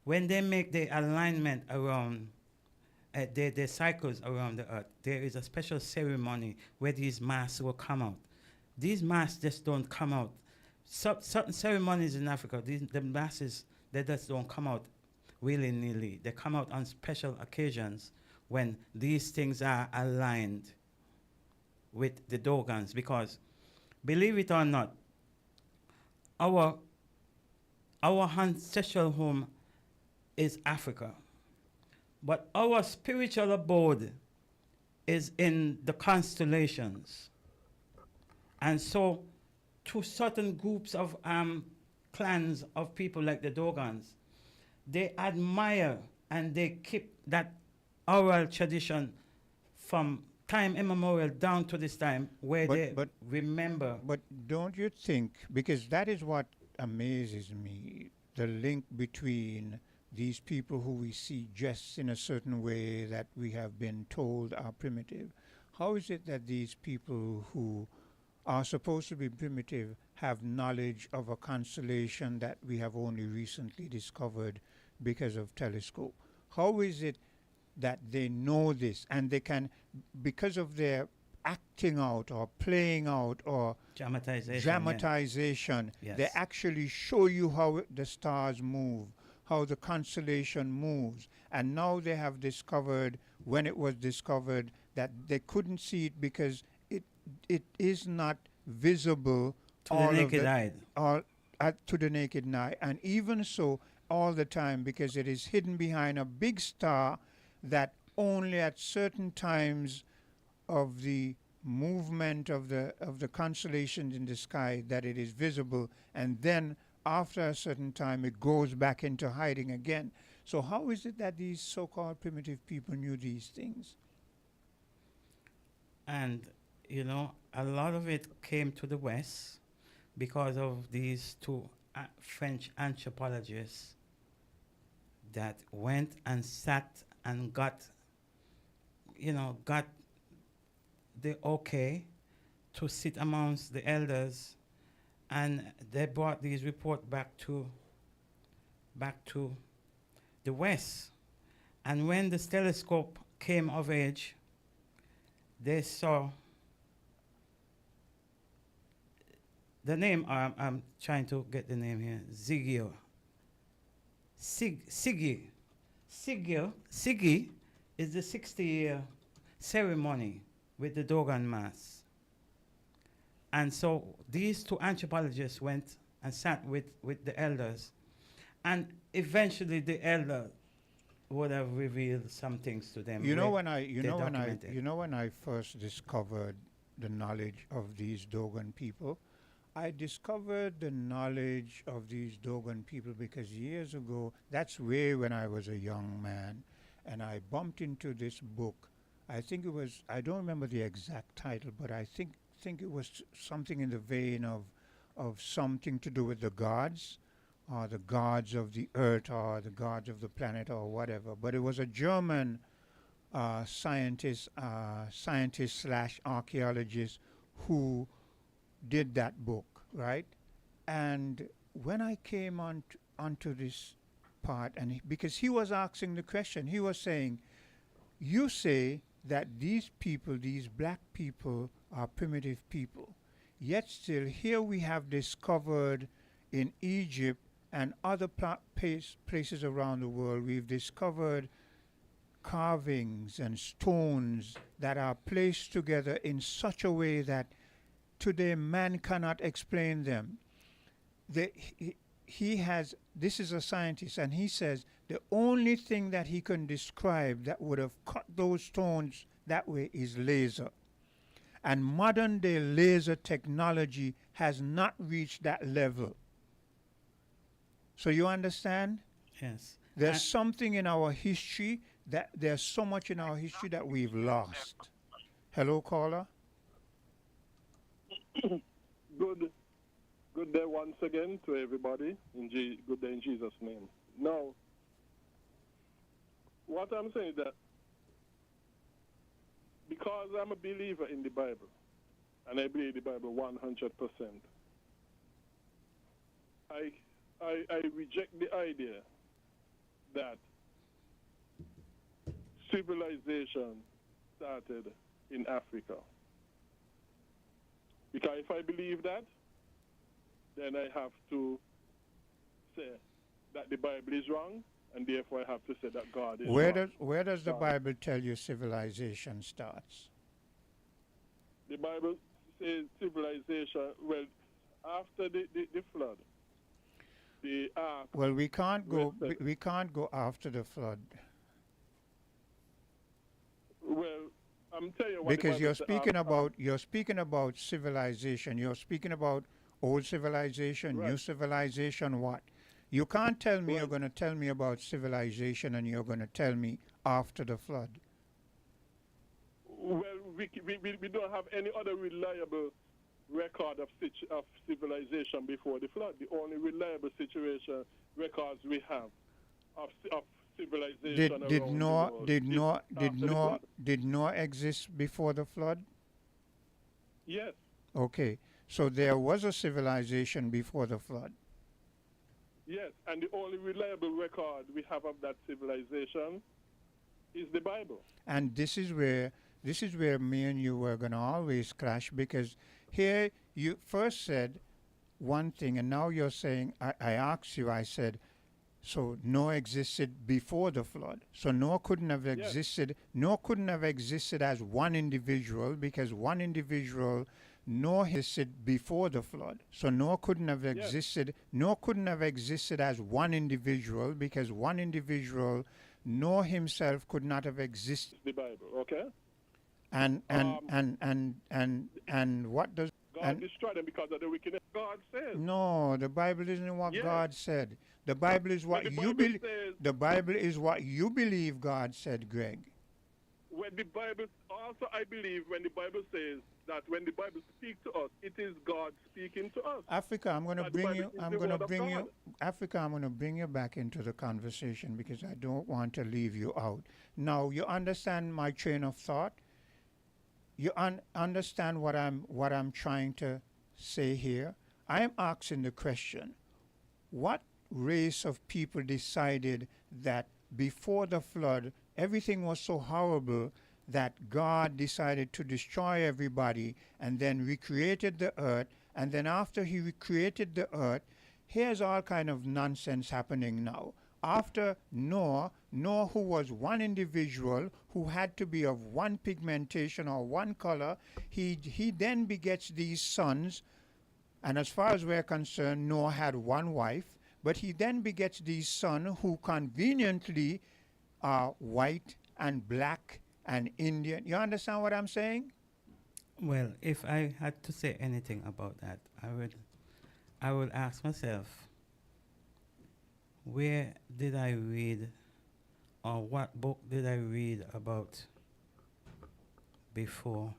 when they make the alignment around their cycles around the earth, there is a special ceremony where these masks will come out. These masks just don't come out. Certain ceremonies in Africa, the masses, they just don't come out willy-nilly. They come out on special occasions when these things are aligned with the Dogons. Because, believe it or not, our ancestral home is Africa. But our spiritual abode is in the constellations. And so, to certain groups of clans of people like the Dogons, they admire and they keep that oral tradition from time immemorial down to this time where they remember. But don't you think, because that is what amazes me, the link between these people who we see dressed in a certain way that we have been told are primitive. How is it that these people who are supposed to be primitive have knowledge of a constellation that we have only recently discovered because of telescope? How is it that they know this and they can, because of their acting out or playing out or dramatization, yes. They actually show you how the stars move, how the constellation moves. And now they have discovered, when it was discovered, that they couldn't see it because it is not visible to the naked eye. To the naked eye. And even so, all the time, because it is hidden behind a big star that only at certain times of the movement of the constellations in the sky that it is visible, and then after a certain time it goes back into hiding again. So how is it that these so-called primitive people knew these things? And a lot of it came to the West because of these two French anthropologists that went and sat and got the okay to sit amongst the elders, and they brought these reports back to the West. And when this telescope came of age, they saw the name, I'm trying to get the name here, Zigio. Sigi. Sigi is the 60-year ceremony with the Dogon Mass. And so these two anthropologists went and sat with the elders. And eventually the elder would have revealed some things to them. You know where when I you they know when I documented. you know when I first discovered the knowledge of these Dogon people, I discovered the knowledge of these Dogon people because years ago, that's way when I was a young man, and I bumped into this book. I think it was, I don't remember the exact title, but I think it was something in the vein of something to do with the gods, or the gods of the earth, or the gods of the planet, or whatever. But it was a German scientist slash archaeologist who did that book, right? And when I came onto this part, and because he was asking the question, he was saying, you say that these people, these black people, are primitive people, yet still here we have discovered in Egypt and other places around the world, we've discovered carvings and stones that are placed together in such a way that today man cannot explain them. He has, this is a scientist, and he says the only thing that he can describe that would have cut those stones that way is laser. And modern day laser technology has not reached that level. So you understand? Yes. There's something in our history that there's so much in our history that we've lost. Hello, caller. Good day once again to everybody. Good day in Jesus' name. Now, what I'm saying is that because I'm a believer in the Bible, and I believe the Bible 100%, I reject the idea that civilization started in Africa. Because if I believe that, then I have to say that the Bible is wrong, and therefore I have to say that God is wrong. Where does the Bible tell you civilization starts? The Bible says civilization, well, after the flood. The ark. Well, we can't go after the flood. Well, I'm telling you what because the you're speaking about civilization. You're speaking about old civilization, right. New civilization. What? You can't tell me you're going to tell me about civilization and you're going to tell me after the flood. Well, we don't have any other reliable record of civilization before the flood. The only reliable situation records we have of civilization did Noah exist before the flood? Yes. Okay, so there was a civilization before the flood. Yes, and the only reliable record we have of that civilization is the Bible. And this is where me and you were going to always clash, because here you first said one thing and now you're saying, I asked you, I said, so Noah existed before the flood. So Noah couldn't have existed. Noah couldn't have existed as one individual, because one individual, Noah existed before the flood. So Noah couldn't have existed. Noah couldn't have existed as one individual, because one individual, Noah himself, could not have existed. The Bible, okay? And what does God destroyed them because of the wickedness? God says. No, the Bible isn't what God said. The Bible is what you believe. The Bible is what you believe God said, Greg. When the Bible, also I believe when the Bible says that when the Bible speaks to us, it is God speaking to us. Africa, I'm going to bring you. Africa, I'm going to bring you back into the conversation because I don't want to leave you out. Now, you understand my train of thought. You understand what I'm trying to say here. I am asking the question: what race of people decided that before the flood everything was so horrible that God decided to destroy everybody and then recreated the earth. And then after he recreated the earth, here's all kind of nonsense happening now. After Noah, who was one individual who had to be of one pigmentation or one color, he then begets these sons. And as far as we're concerned, Noah had one wife, but he then begets these sons who conveniently are white and black and Indian. You understand what I'm saying? Well, if I had to say anything about that, I would ask myself, where did I read, or what book did I read about before,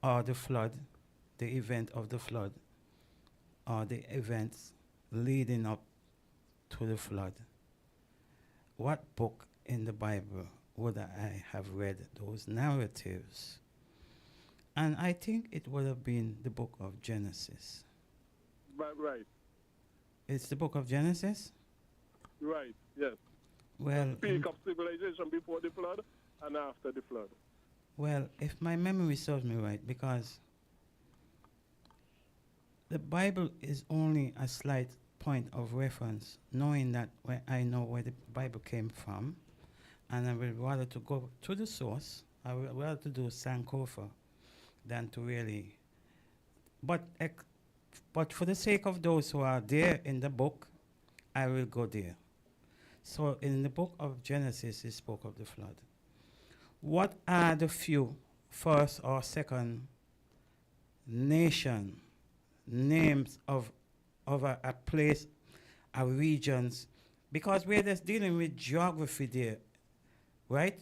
or the flood, the event of the flood, or the events leading up to the flood? What book in the Bible would I have read those narratives? And I think it would have been the book of Genesis. Right. It's the book of Genesis? Right, yes. Well, Speak of civilization before the flood and after the flood. well, if my memory serves me right, because the Bible is only a slight point of reference, knowing that I know where the Bible came from, and I would rather to go to the source. I would rather to do Sankofa than to really. But for the sake of those who are there in the book, I will go there. So in the book of Genesis, it spoke of the flood. What are the few first or second names of a place, a regions? Because we're just dealing with geography there, right?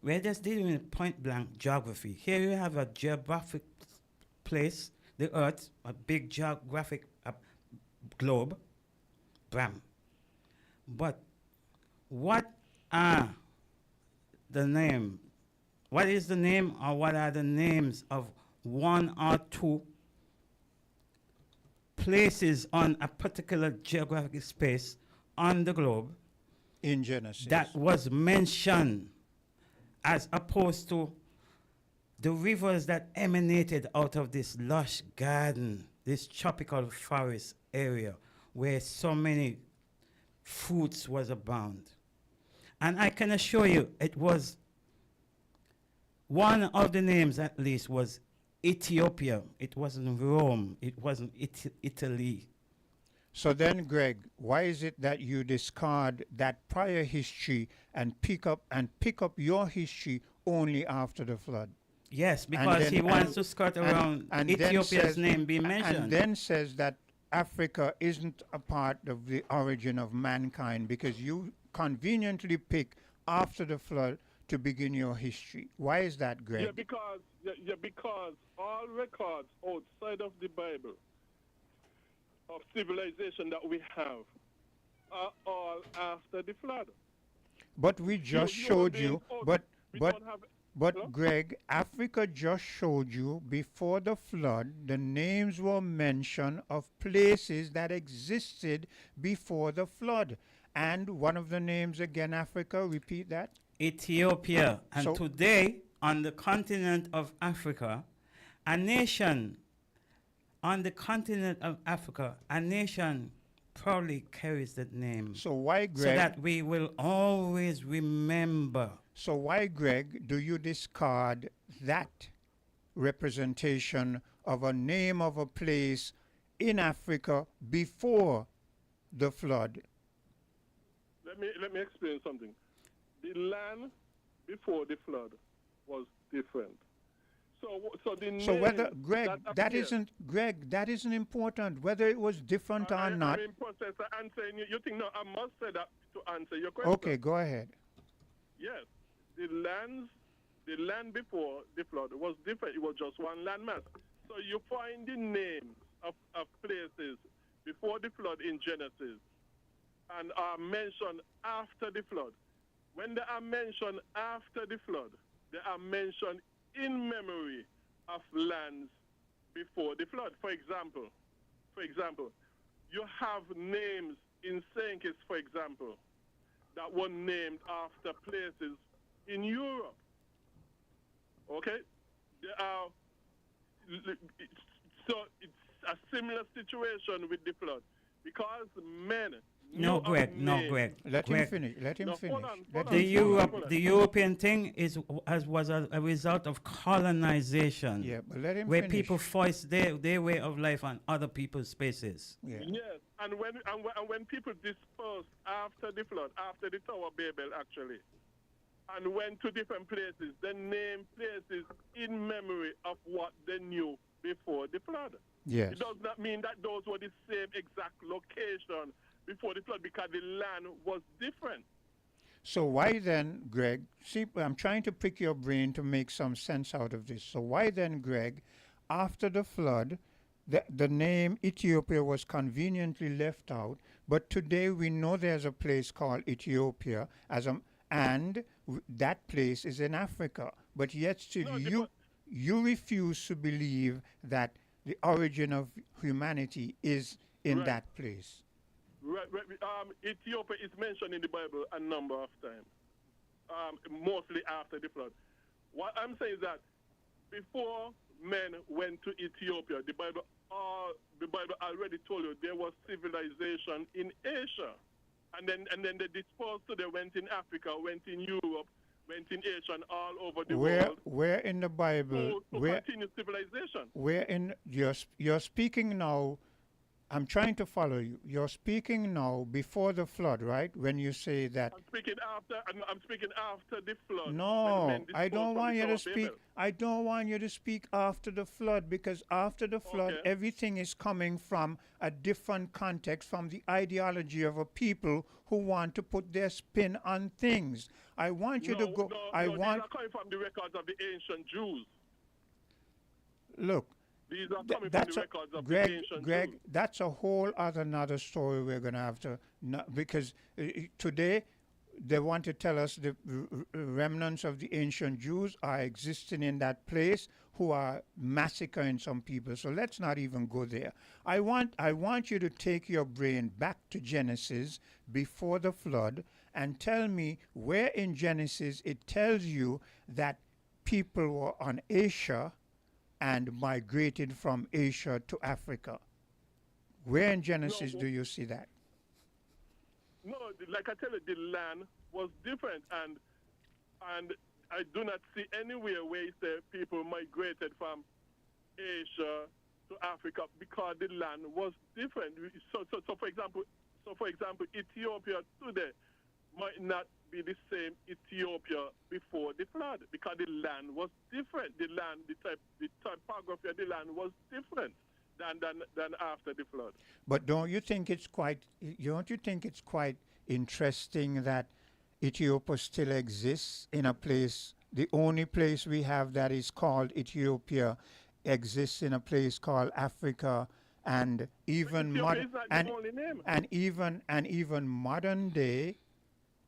We're just dealing with point blank geography. Here you have a geographic place, the earth, a big geographic globe, bam. But what are the name? What is the name, or what are the names of one or two places on a particular geographic space on the globe In Genesis. that was mentioned, as opposed to the rivers that emanated out of this lush garden, this tropical forest area where so many fruits was abound? And I can assure you, it was one of the names, at least, was Ethiopia. It wasn't Rome. It wasn't Italy. So then, Greg, why is it that you discard that prior history and pick up your history only after the flood? Yes, because he wants to skirt around Ethiopia's name being mentioned. And then says that Africa isn't a part of the origin of mankind because you conveniently pick after the flood to begin your history. Why is that, Greg? Because all records outside of the Bible of civilization that we have are all after the flood. But we just showed you, but Greg, Africa just showed you before the flood, the names were mentioned of places that existed before the flood. And one of the names again, Africa, repeat that. Ethiopia. And so today, on the continent of Africa, a nation proudly carries that name. So why, Greg? So that we will always remember. So why, Greg, do you discard that representation of a name of a place in Africa before the flood? Let me explain something. The land before the flood was different. So whether, Greg, that isn't important. Whether it was different or not. I'm in process of answering you. You think no? I must say that to answer your question. Okay, go ahead. Yes, the land before the flood was different. It was just one landmass. So you find the names of places before the flood in Genesis and are mentioned after the flood. When they are mentioned after the flood, they are mentioned in memory of lands before the flood. For example, you have names in Saint Kitts, for example, that were named after places in Europe. Okay? There are, so it's a similar situation with the flood. Because men. No, Greg. Let him finish. Let him No, finish. hold on, Let hold him on. The the European thing was a result of colonization. Yeah, but let him where finish. people forced their way of life on other people's spaces. Yeah. Yes, and when people dispersed after the flood, after the Tower of Babel actually, and went to different places, they named places in memory of what they knew before the flood. Yes. It does not mean that those were the same exact location before the flood because the land was different. So why then, Greg, see, I'm trying to pick your brain to make some sense out of this. So why then, Greg, after the flood, the name Ethiopia was conveniently left out, but today we know there's a place called Ethiopia that place is in Africa. But yet still you refuse to believe that the origin of humanity is in that place. Right. Ethiopia is mentioned in the Bible a number of times, mostly after the flood. What I'm saying is that before men went to Ethiopia, the Bible already told you there was civilization in Asia, and then they dispersed. So they went in Africa, went in Europe, went in Asia, and all over the world. Where in the Bible? To continue civilization. Where in you're speaking now? I'm trying to follow you. You're speaking now before the flood, right? When you say that. I'm speaking after the flood. No, I don't want you to speak. I don't want you to speak after the flood, because after the flood, everything is coming from a different context, from the ideology of a people who want to put their spin on things. I want you to go. These are coming from the records of the ancient Jews. Look. These are coming from the records of the ancient Jews. That's a whole another story we're going to have to, because today they want to tell us the remnants of the ancient Jews are existing in that place who are massacring some people. So let's not even go there. I want you to take your brain back to Genesis before the flood and tell me where in Genesis it tells you that people were on Asia and migrated from Asia to Africa. Where in Genesis do you see that? No, like I tell you, the land was different, and I do not see anywhere where it says people migrated from Asia to Africa because the land was different. So for example, Ethiopia today might not be the same Ethiopia before the flood because the land was different. The topography of the land was different than after the flood. But don't you think it's quite interesting that Ethiopia still exists in a place? The only place we have that is called Ethiopia exists in a place called Africa, and even even modern day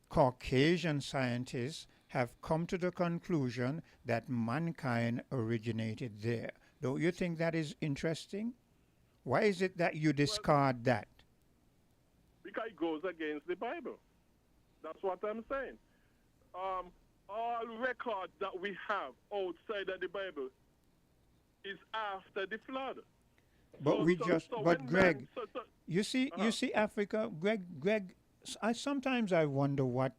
Caucasian scientists have come to the conclusion that mankind originated there. Don't you think that is interesting? Why is it that you discard that? Because it goes against the Bible. That's what I'm saying. All records that we have outside of the Bible is after the flood. But Greg, you see Africa, Greg, sometimes I wonder what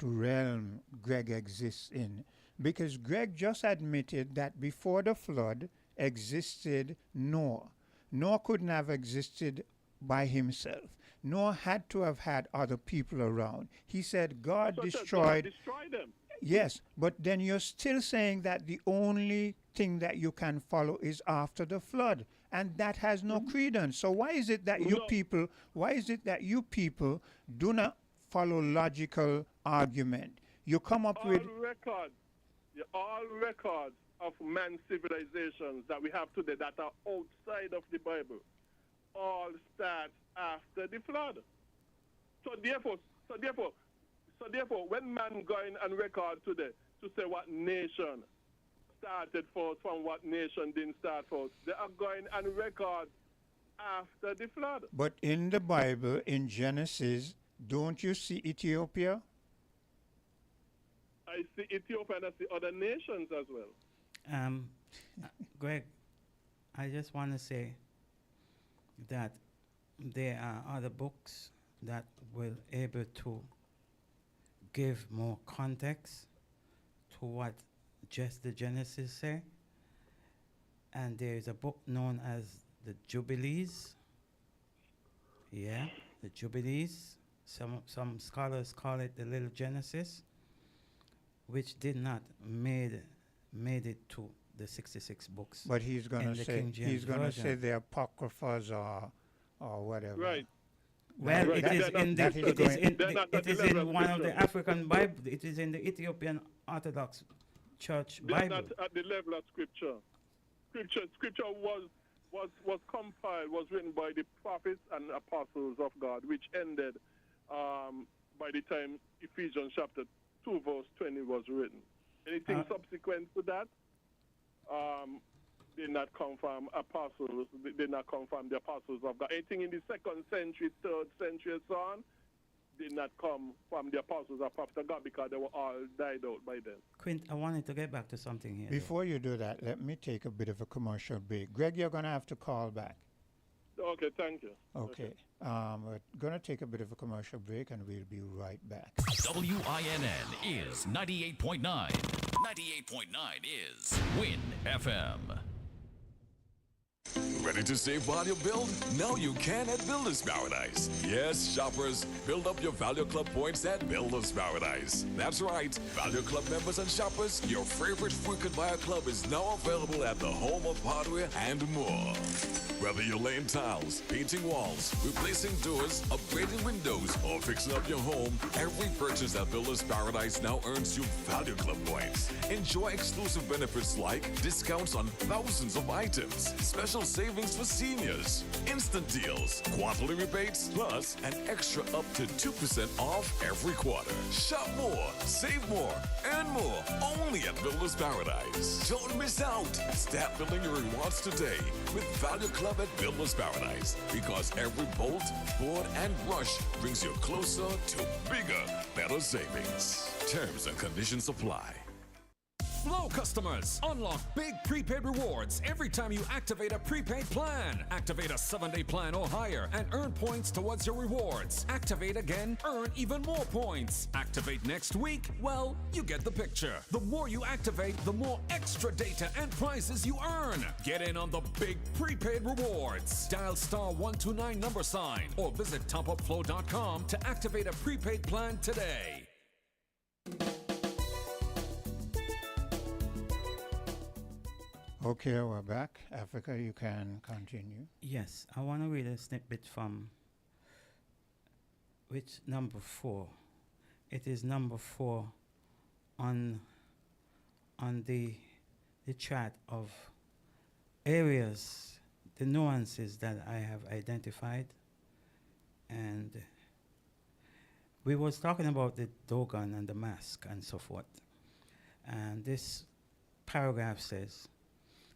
realm Greg exists in, because Greg just admitted that before the flood existed Noah. Noah couldn't have existed by himself. Noah had to have had other people around. He said God destroyed them. Yes, but then you're still saying that the only thing that you can follow is after the flood, and that has no credence. So why is it that you people do not follow logical argument? You come up with all records of man's civilizations that we have today that are outside of the Bible all start after the flood. So therefore, when man going and record today to say what nation started first from what nation didn't start first, they are going and record after the flood. But in the Bible, in Genesis, Don't you see Ethiopia? I see Ethiopia and I see other nations as well. Greg, I just want to say that there are other books that will able to give more context to what just the Genesis say. And there is a book known as the Jubilees. Yeah, the Jubilees. Some scholars call it the Little Genesis, which did not made it to the 66 books. But he's going to say the apocryphas or whatever. Right. Well, Right. it is in one of the African Bible. It is in the Ethiopian Orthodox Church They're Bible. not at the level of scripture. Scripture was compiled, was written by the prophets and apostles of God, which ended by the time Ephesians chapter 2 verse 20 was written. Anything subsequent to that did not come from apostles, did not come from the apostles of God. Anything in the 2nd century, 3rd century, and so on, did not come from the apostles or prophets of God because they were all died out by then. Quint, I wanted to get back to something here. Before you do that, let me take a bit of a commercial break. Greg, you're going to have to call back. Okay, thank you. Okay. We're going to take a bit of a commercial break and we'll be right back. WINN is 98.9. 98.9 is Win FM. Ready to save while you build? Now you can at Builders Paradise. Yes, shoppers, build up your Value Club points at Builders Paradise. That's right, Value Club members and shoppers, your favorite frequent buyer club is now available at the home of hardware and more. Whether you're laying tiles, painting walls, replacing doors, upgrading windows, or fixing up your home, every purchase at Builders Paradise now earns you Value Club points. Enjoy exclusive benefits like discounts on thousands of items, special savings for seniors, instant deals, quarterly rebates, plus an extra up to 2% off every quarter. Shop more, save more, earn more, only at Builders Paradise. Don't miss out. Start building your rewards today with Value Club at Builders Paradise, because every bolt, board, and brush brings you closer to bigger, better savings. Terms and conditions apply. Flow customers, unlock big prepaid rewards every time you activate a prepaid plan. Activate a 7-day plan or higher and earn points towards your rewards. Activate again, earn even more points. Activate next week, well, you get the picture. The more you activate, the more extra data and prizes you earn. Get in on the big prepaid rewards. Dial *129 or visit topupflow.com to activate a prepaid plan today. Okay, we're back. Africa, you can continue. Yes, I want to read a snippet from which number 4. It is number 4 on the chart of areas, the nuances that I have identified. And we was talking about the Dogon and the mask and so forth. And this paragraph says,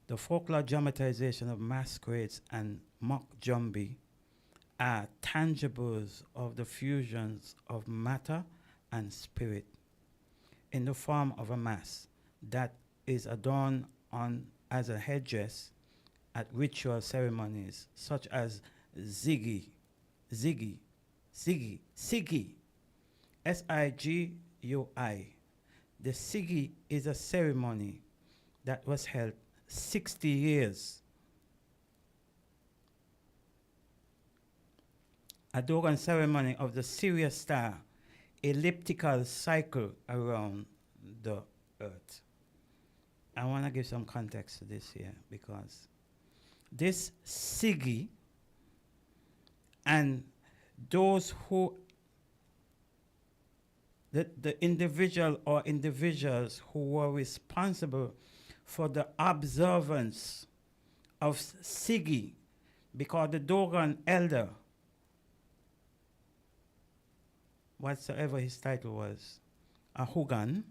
the folklore dramatization of masquerades and mock jumbi are tangibles of the fusions of matter and spirit in the form of a mask that is adorned on as a headdress at ritual ceremonies such as Sigi, Sigui. The Sigi is a ceremony that was held 60 years. A Dogon ceremony of the Sirius star elliptical cycle around the earth. I want to give some context to this here because this Sigi and those who the individual or individuals who were responsible for the observance of Sigi, because the Dogon elder, whatsoever his title was, a Hugan,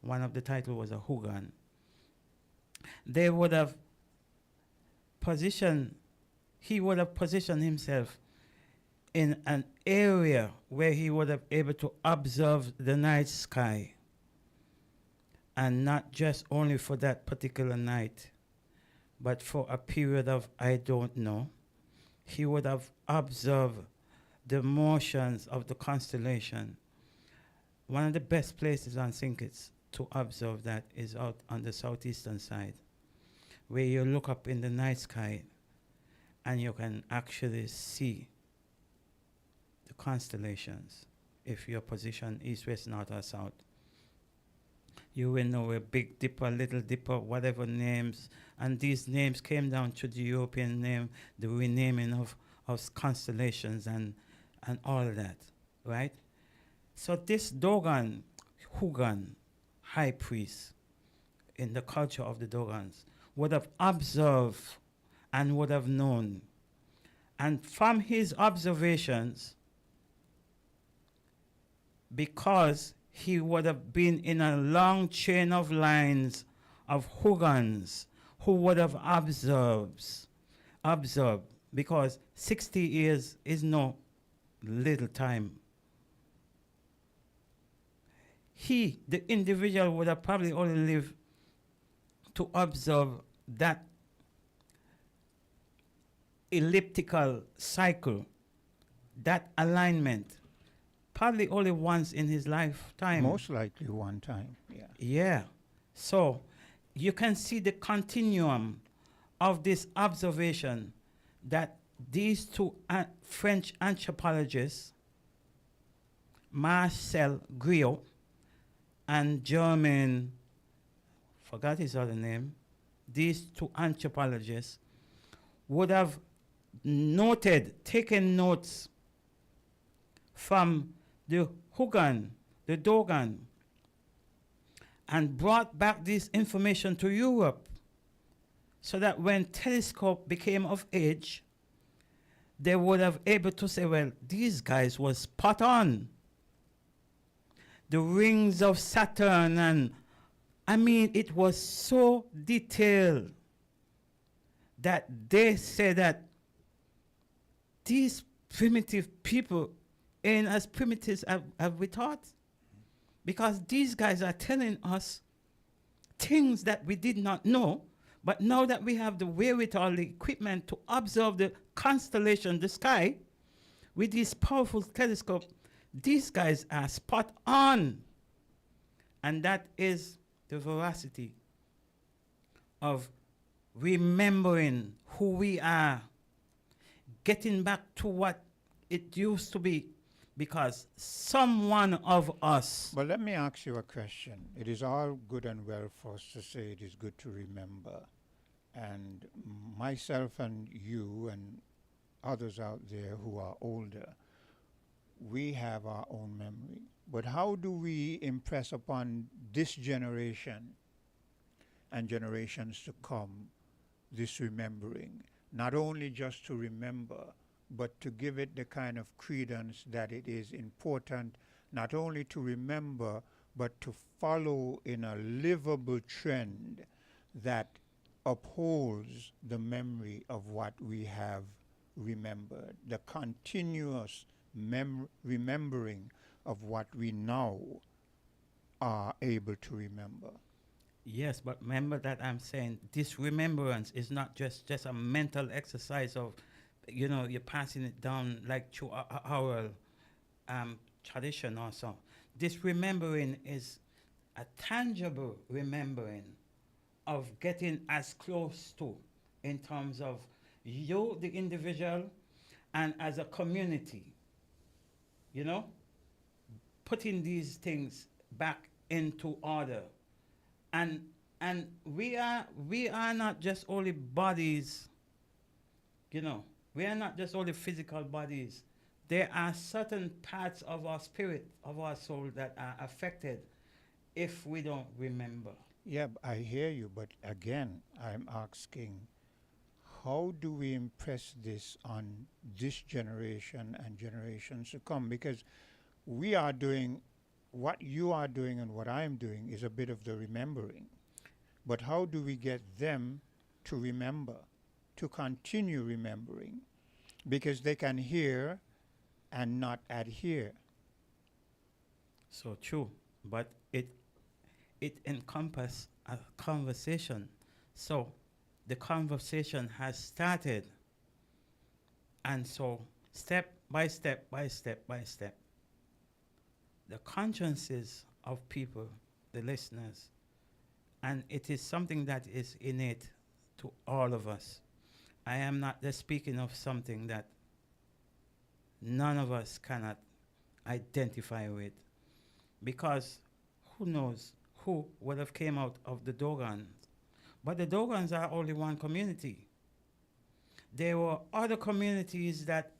one of the titles was a Hugan, they would have positioned, he would have positioned himself in an area where he would have able to observe the night sky, and not just only for that particular night, but for a period of I don't know. He would have observed the motions of the constellation. One of the best places on St. Kitts to observe that is out on the southeastern side, where you look up in the night sky and you can actually see the constellations if you're positioned east, west, north, or south. You will know a Big Dipper, Little Dipper, whatever names, and these names came down to the European name, the renaming of constellations and all of that, right? So this Dogon, Hugan, high priest, in the culture of the Dogons, would have observed and would have known. And from his observations, because he would have been in a long chain of lines of Hugans who would have observed, because 60 years is no little time. He, the individual, would have probably only lived to observe that elliptical cycle, that alignment, probably only once in his lifetime. Most likely one time, yeah. Yeah. So you can see the continuum of this observation that these two French anthropologists, Marcel Griot and German, forgot his other name, these two anthropologists would have noted, taken notes from the Hugan, the Dogon, and brought back this information to Europe, so that when telescope became of age, they would have able to say, well, these guys was spot on. The rings of Saturn, and I mean, it was so detailed that they say that these primitive people ain't as primitive as we thought, because these guys are telling us things that we did not know. But now that we have the wherewithal, the equipment to observe the constellation, the sky, with this powerful telescope, these guys are spot on. And that is the veracity of remembering who we are, getting back to what it used to be, because someone of us. But let me ask you a question. It is all good and well for us to say it is good to remember. And myself and you and others out there who are older, we have our own memory. But how do we impress upon this generation and generations to come this remembering? Not only just to remember, but to give it the kind of credence that it is important not only to remember, but to follow in a livable trend that upholds the memory of what we have remembered, the continuous remembering of what we now are able to remember. Yes, but remember that I'm saying this remembrance is not just a mental exercise of, you know, you're passing it down like through our tradition or so. This remembering is a tangible remembering of getting as close to, in terms of you, the individual, and as a community, you know, putting these things back into order. And we are not just only bodies, you know, we are not just only physical bodies. There are certain parts of our spirit, of our soul, that are affected if we don't remember. Yeah, I hear you, but again, I'm asking, how do we impress this on this generation and generations to come? Because we are doing, what you are doing and what I'm doing is a bit of the remembering. But how do we get them to remember, to continue remembering? Because they can hear and not adhere. So true, but it encompasses a conversation. So the conversation has started, and so step by step by step by step, the consciences of people, the listeners, and it is something that is innate to all of us. I am not just speaking of something that none of us cannot identify with, because who knows who would have came out of the Dogons. But the Dogons are only one community. There were other communities that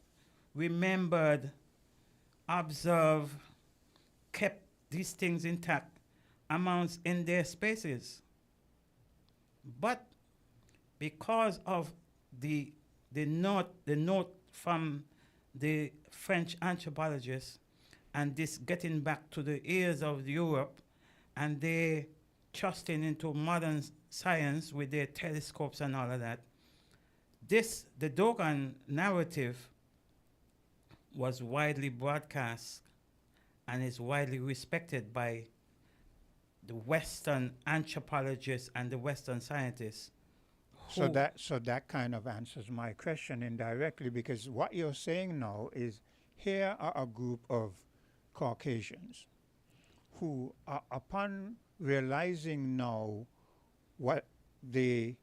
remembered, observed, kept these things intact amounts in their spaces. But because of the note from the French anthropologists, and this getting back to the ears of Europe, and they trusting into modern science with their telescopes and all of that, the Dogon narrative was widely broadcast and is widely respected by the Western anthropologists and the Western scientists. So that kind of answers my question indirectly, because what you're saying now is here are a group of Caucasians who are, upon realizing now what they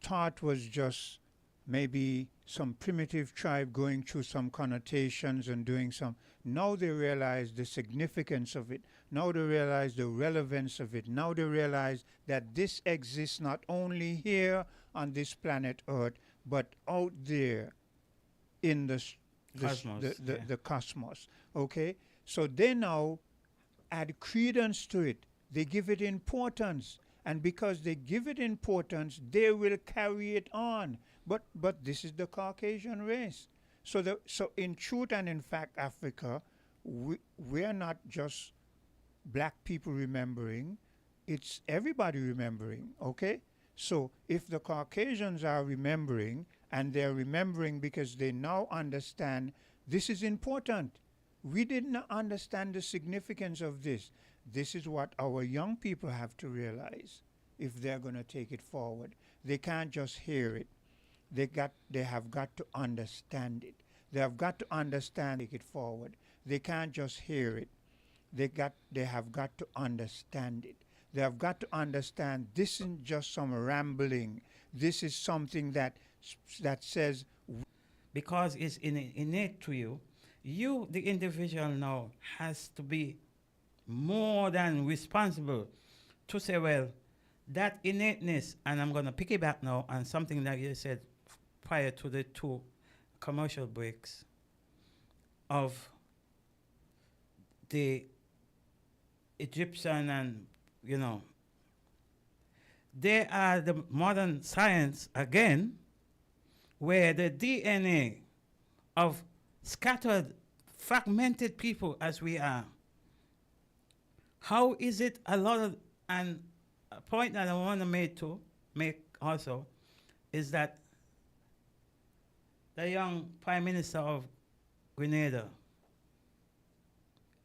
thought was just maybe some primitive tribe going through some connotations and doing some, now they realize the significance of it. Now they realize the relevance of it. Now they realize that this exists not only here on this planet Earth, but out there in the cosmos. Okay? So they now add credence to it. They give it importance. And because they give it importance, they will carry it on. But this is the Caucasian race. So in truth and in fact, Africa, we're not just black people remembering, it's everybody remembering, okay? So if the Caucasians are remembering, and they're remembering because they now understand this is important. We didn't understand the significance of this. This is what our young people have to realize if they're going to take it forward. They can't just hear it. They have got to understand it. They have got to understand, take it forward. They can't just hear it. They have got to understand it. They have got to understand this isn't just some rambling. This is something that says, because it's innate to you. You, the individual now, has to be more than responsible to say, well, that innateness, and I'm going to piggyback now on something that you said prior to the two commercial breaks, of the Egyptian and, they are the modern science again, where the DNA of scattered, fragmented people as we are, how is it a lot of, and a point that I want to make also, is that the young Prime Minister of Grenada,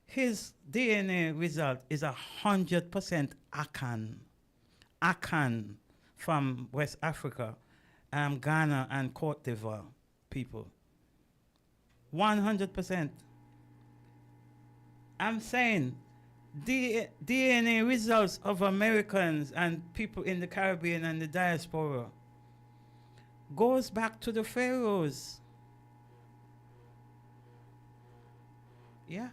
his DNA result is 100% Akan from West Africa, Ghana and Cote d'Ivoire people. 100%. I'm saying DNA results of Americans and people in the Caribbean and the diaspora goes back to the pharaohs. Yeah.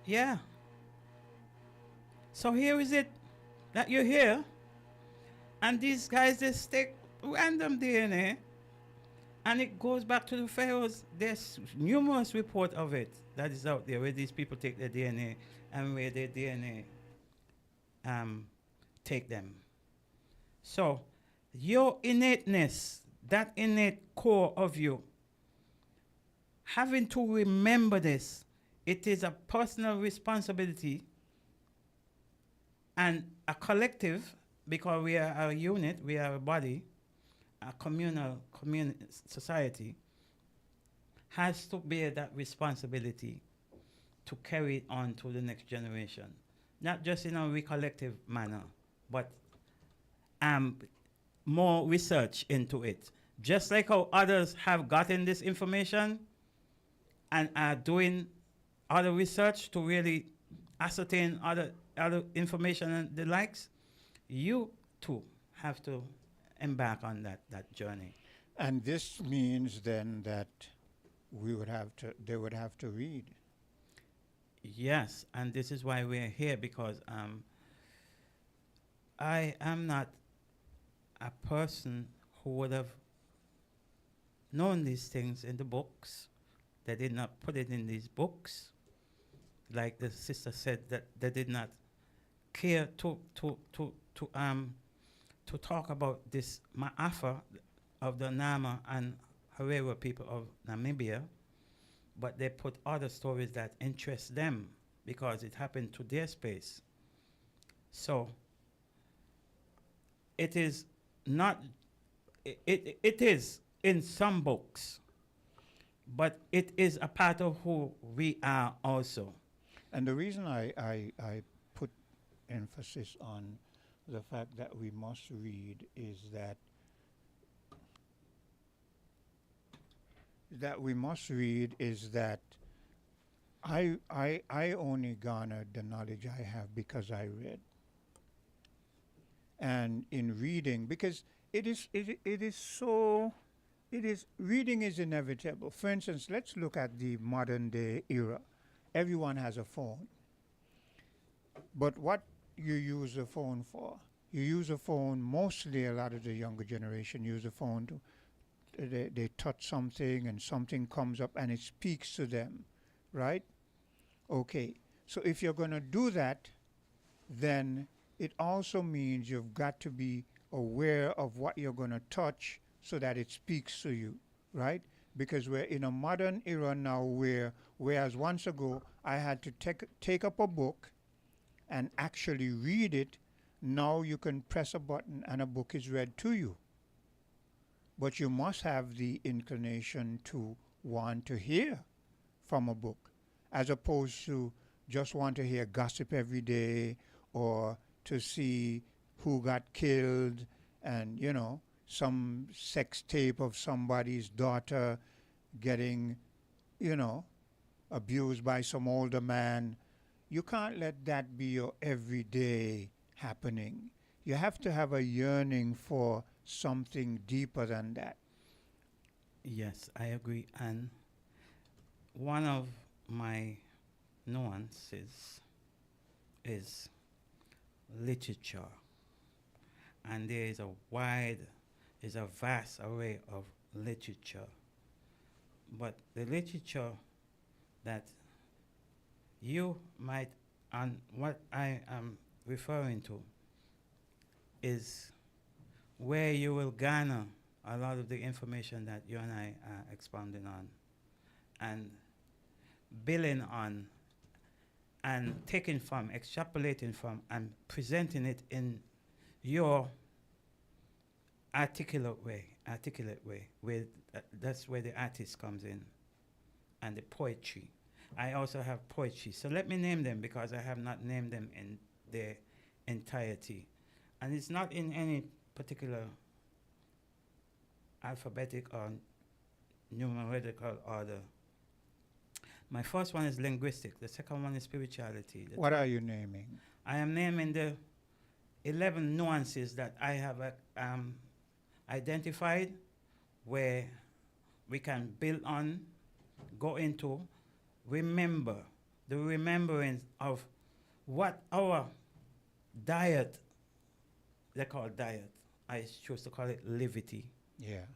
Yeah. So here is it that you're here, and these guys just take random DNA, and it goes back to the pharaohs. There's numerous reports of it that is out there, where these people take their DNA and where their DNA take them. So your innateness, that innate core of you, having to remember this, it is a personal responsibility and a collective, because we are a unit, we are a body, a communal society, has to bear that responsibility to carry it on to the next generation, not just in a recollective manner, but more research into it. Just like how others have gotten this information and are doing other research to really ascertain other information and the likes, you too have to embark on that journey. And this means then that they would have to read. Yes, and this is why we're here, because I am not a person who would have known these things in the books. They did not put it in these books. Like the sister said, that they did not care to talk about this Ma'afa of the Nama and Herero people of Namibia, but they put other stories that interest them because it happened to their space. So it is not, it is in some books, but it is a part of who we are also. And the reason I put emphasis on the fact that we must read is that I only garnered the knowledge I have because I read. And in reading, because reading is inevitable. For instance, let's look at the modern day era. Everyone has a phone. But what you use a phone for? You use a phone, mostly a lot of the younger generation use a phone to, they touch something and something comes up and it speaks to them, right? Okay, so if you're going to do that, then it also means you've got to be aware of what you're going to touch so that it speaks to you, right? Because we're in a modern era now whereas once ago I had to take up a book and actually read it, now you can press a button and a book is read to you. But you must have the inclination to want to hear from a book, as opposed to just want to hear gossip every day or to see who got killed and, some sex tape of somebody's daughter getting, abused by some older man. You can't let that be your everyday happening. You have to have a yearning for something deeper than that. Yes, I agree. And one of my nuances is literature. And there is a vast array of literature. But the literature that you might, and what I am referring to, is where you will garner a lot of the information that you and I are expounding on and building on and taking from, extrapolating from, and presenting it in your articulate way, that's where the artist comes in, and the poetry. I also have poetry. So let me name them because I have not named them in their entirety. And it's not in any particular alphabetic or numerical order. My first one is linguistic. The second one is spirituality. What are you naming? I am naming the 11 nuances that I have identified where we can build on, go into, remember, the remembrance of what our diet, they call diet, I choose to call it levity. Yeah.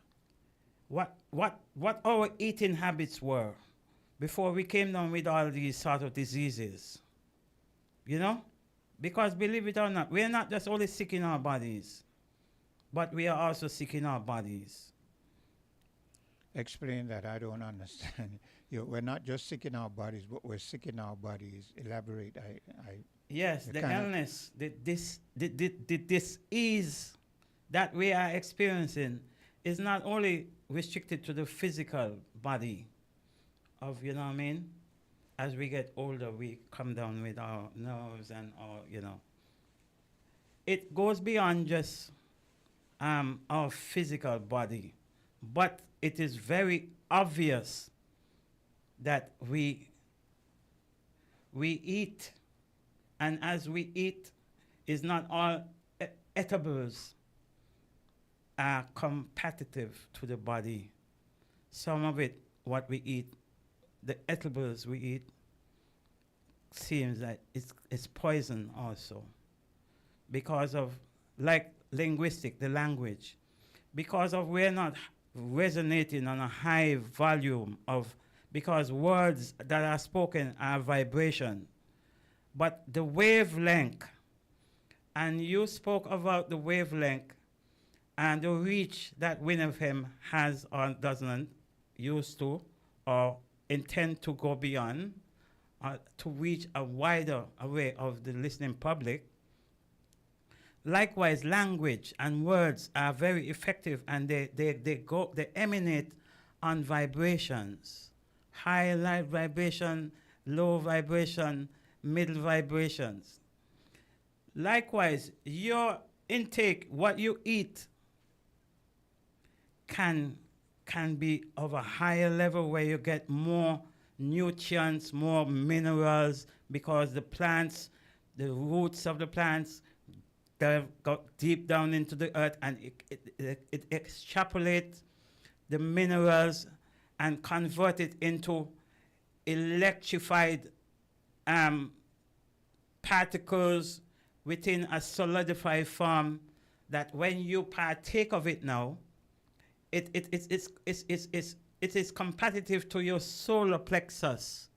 What our eating habits were before we came down with all these sort of diseases. Because believe it or not, we're not just only sick in our bodies, but we are also sick in our bodies. Explain that. I don't understand. We're not just sick in our bodies, but we're sick in our bodies. Elaborate. Yes, the illness, the disease that we are experiencing is not only restricted to the physical body, you know what I mean? As we get older, we come down with our nerves and our, you know. It goes beyond just our physical body, but it is very obvious that we eat, and as we eat, is not all edibles are competitive to the body. Some of it, what we eat, the edibles we eat, seems that it's poison also, because of, like linguistic, the language, because of we're not resonating on a high volume of, because words that are spoken are vibration, but the wavelength, and you spoke about the wavelength and the reach that WinFM has or doesn't used to or intend to go beyond to reach a wider array of the listening public. Likewise, language and words are very effective, and they emanate on vibrations, high light vibration, low vibration, middle vibrations. Likewise, your intake, what you eat, can be of a higher level where you get more nutrients, more minerals, because the plants, the roots of the plants, they've got deep down into the earth, and it extrapolates the minerals and convert it into electrified particles within a solidified form that when you partake of it now, it is competitive to your solar plexus,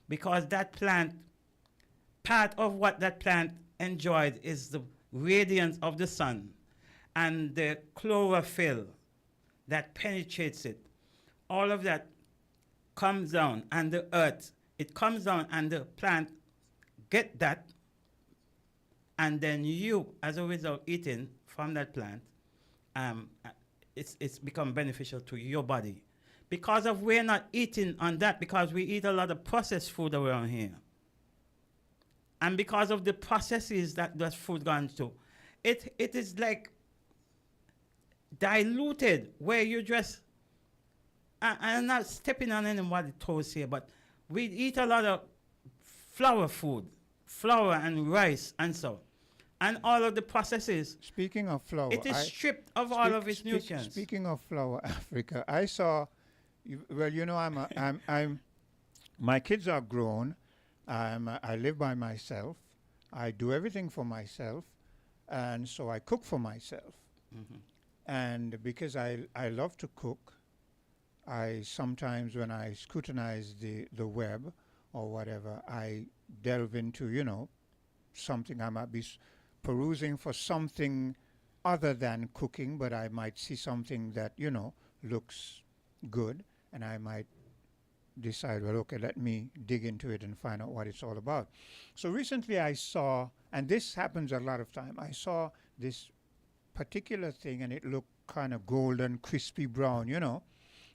because that plant, part of what that plant enjoyed is the radiance of the sun and the chlorophyll that penetrates it. All of that comes down, and the earth, it comes down, and the plant get that, and then you, as a result, eating from that plant, it's become beneficial to your body. Because of we're not eating on that, because we eat a lot of processed food around here. And because of the processes that food gone to, it is like diluted, where you just, I'm not stepping on anybody's toes here, but we eat a lot of flour food, flour and rice and so. And all of the processes. Speaking of flour, it is stripped of all of its nutrients. Speaking of flour, Africa, I saw. Well, you know, I'm. My kids are grown. I live by myself. I do everything for myself, and so I cook for myself. Mm-hmm. And because I love to cook, I sometimes, when I scrutinize the web or whatever, I delve into, you know, something. I might be perusing for something other than cooking, but I might see something that, you know, looks good, and I might decide, well, okay, let me dig into it and find out what it's all about. So recently I saw, and this happens a lot of time, I saw this particular thing, and it looked kind of golden, crispy brown, you know,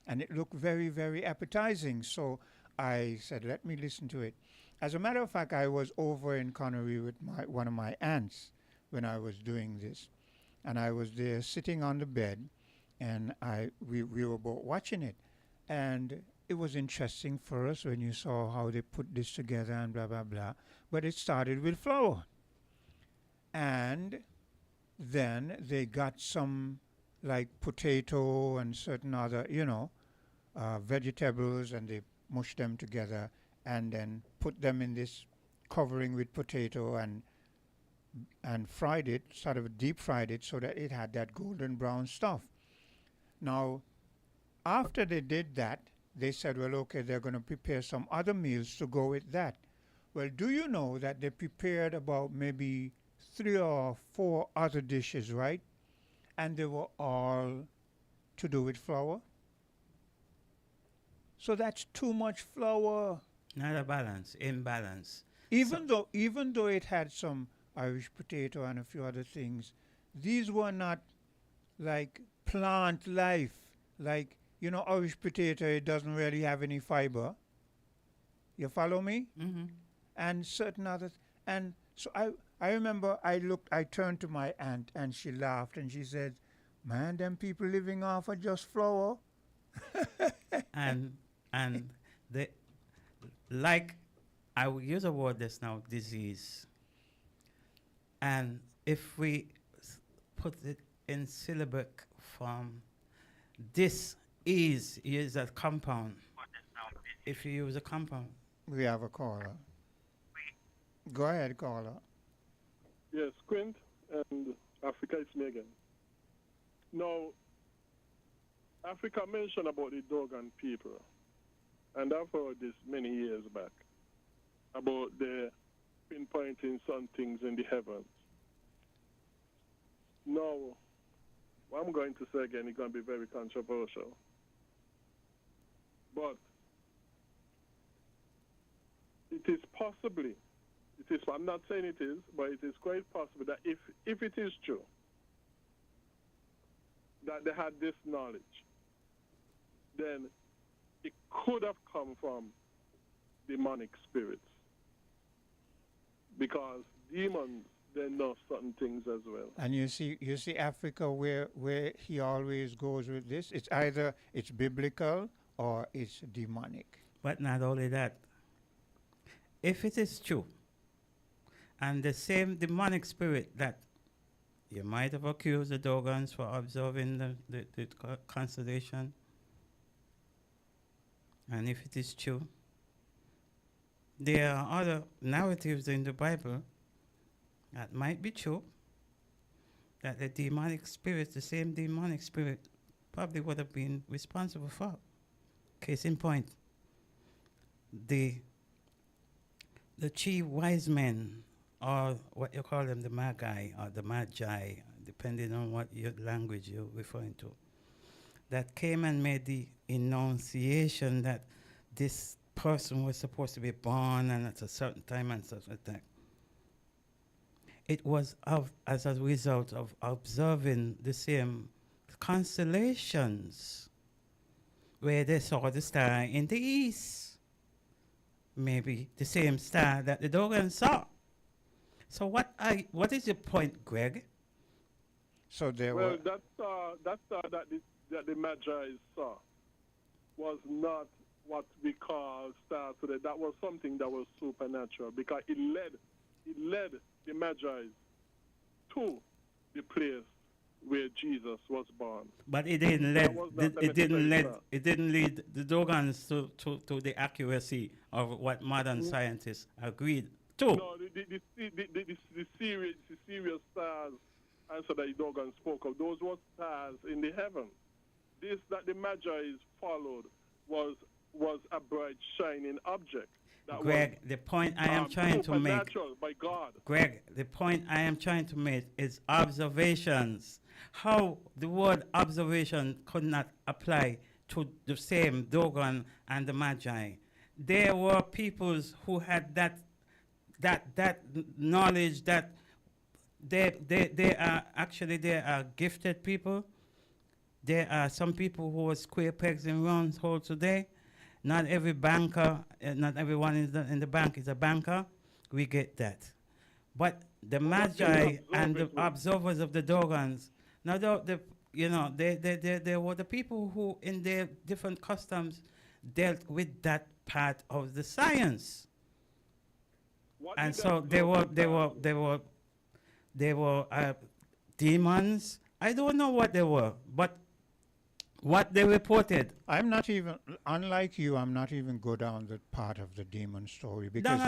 and it looked very, very appetizing. So I said, let me listen to it. As a matter of fact, I was over in Connery with one of my aunts when I was doing this, and I was there sitting on the bed, and we were both watching it, and it was interesting for us when you saw how they put this together and blah blah blah. But it started with flour, and then they got some like potato and certain other, you know, vegetables, and they mushed them together and then put them in this covering with potato and fried it, sort of deep fried it, so that it had that golden brown stuff. Now, after they did that, they said, well, okay, they're going to prepare some other meals to go with that. Well, do you know that they prepared about maybe 3 or 4 other dishes, right? And they were all to do with flour. So that's too much flour. Not a balance, imbalance. Even though it had some Irish potato and a few other things, these were not like plant life. Like, you know, Irish potato, it doesn't really have any fiber. You follow me? Mm-hmm. And certain others. And so I remember I turned to my aunt and she laughed and she said, man, them people living off of just flour. And the like I will use a word that's now disease. And if we put it in syllabic form, this is a compound. If you use a compound. We have a caller. Go ahead, caller. Yes, Quint and Africa, it's me again. Now, Africa mentioned about the Dogon people, and I've heard this many years back, about the pinpointing some things in the heavens. Now, what I'm going to say again is going to be very controversial. But it is possibly, I'm not saying it is, but it is quite possible that if it is true that they had this knowledge, then it could have come from demonic spirits. Because demons, they know certain things as well. And you see Africa where he always goes with this. It's either it's biblical or it's demonic. But not only that. If it is true, and the same demonic spirit that you might have accused the Dogons for observing the constellation, and if it is true, there are other narratives in the Bible that might be true, that the demonic spirit, the same demonic spirit, probably would have been responsible for. Case in point, the chief wise men, or what you call them, the magi or the magi, depending on what your language you're referring to, that came and made the enunciation that this person was supposed to be born and at a certain time and such like that. It was as a result of observing the same constellations where they saw the star in the east. Maybe the same star that the Dogon saw. So what is your point, Greg? So there were that star that the Magi saw was not what we call star today. That was something that was supernatural because it led the Magi to the place where Jesus was born. But it didn't lead the Dogons to the accuracy of what modern scientists agreed to. No, the serious stars answer that the Dogons spoke of, those were stars in the heaven. This that the Magi followed was a bright shining object. Greg, the point I am trying to make. By God. Greg, the point I am trying to make is observations. How the word observation could not apply to the same Dogon and the Magi. There were peoples who had that knowledge that they are gifted people. There are some people who are square pegs in round holes today. Not every banker, not everyone in the bank is a banker. We get that. But the Magi and the observers of the Dogons, now they were the people who in their different customs dealt with that part of the science. And so they were demons. I don't know what they were, but what they reported. I'm not even, unlike you, I'm not even go down the part of the demon story because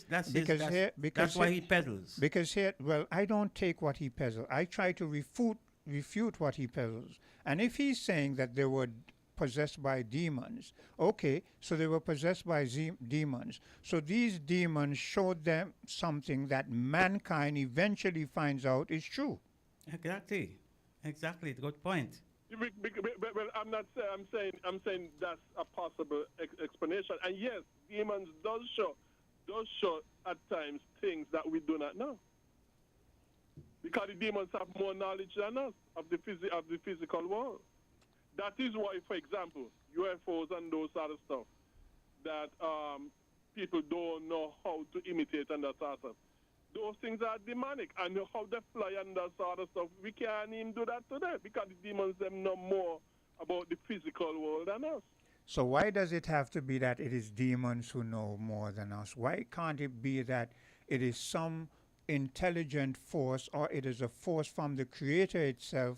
that's why he peddles. Because here, well, I don't take what he peddles. I try to refute what he peddles. And if he's saying that they were possessed by demons, okay, so they were possessed by demons. So these demons showed them something that mankind eventually finds out is true. Exactly, good point. Well, I'm saying that's a possible explanation. And yes, demons does show at times things that we do not know. Because the demons have more knowledge than us of the physical world. That is why, for example, UFOs and those other stuff, that people don't know how to imitate and that sort of. Those things are demonic, and how they fly and that sort of stuff, we can't even do that today because the demons them know more about the physical world than us. So why does it have to be that it is demons who know more than us? Why can't it be that it is some intelligent force, or it is a force from the Creator itself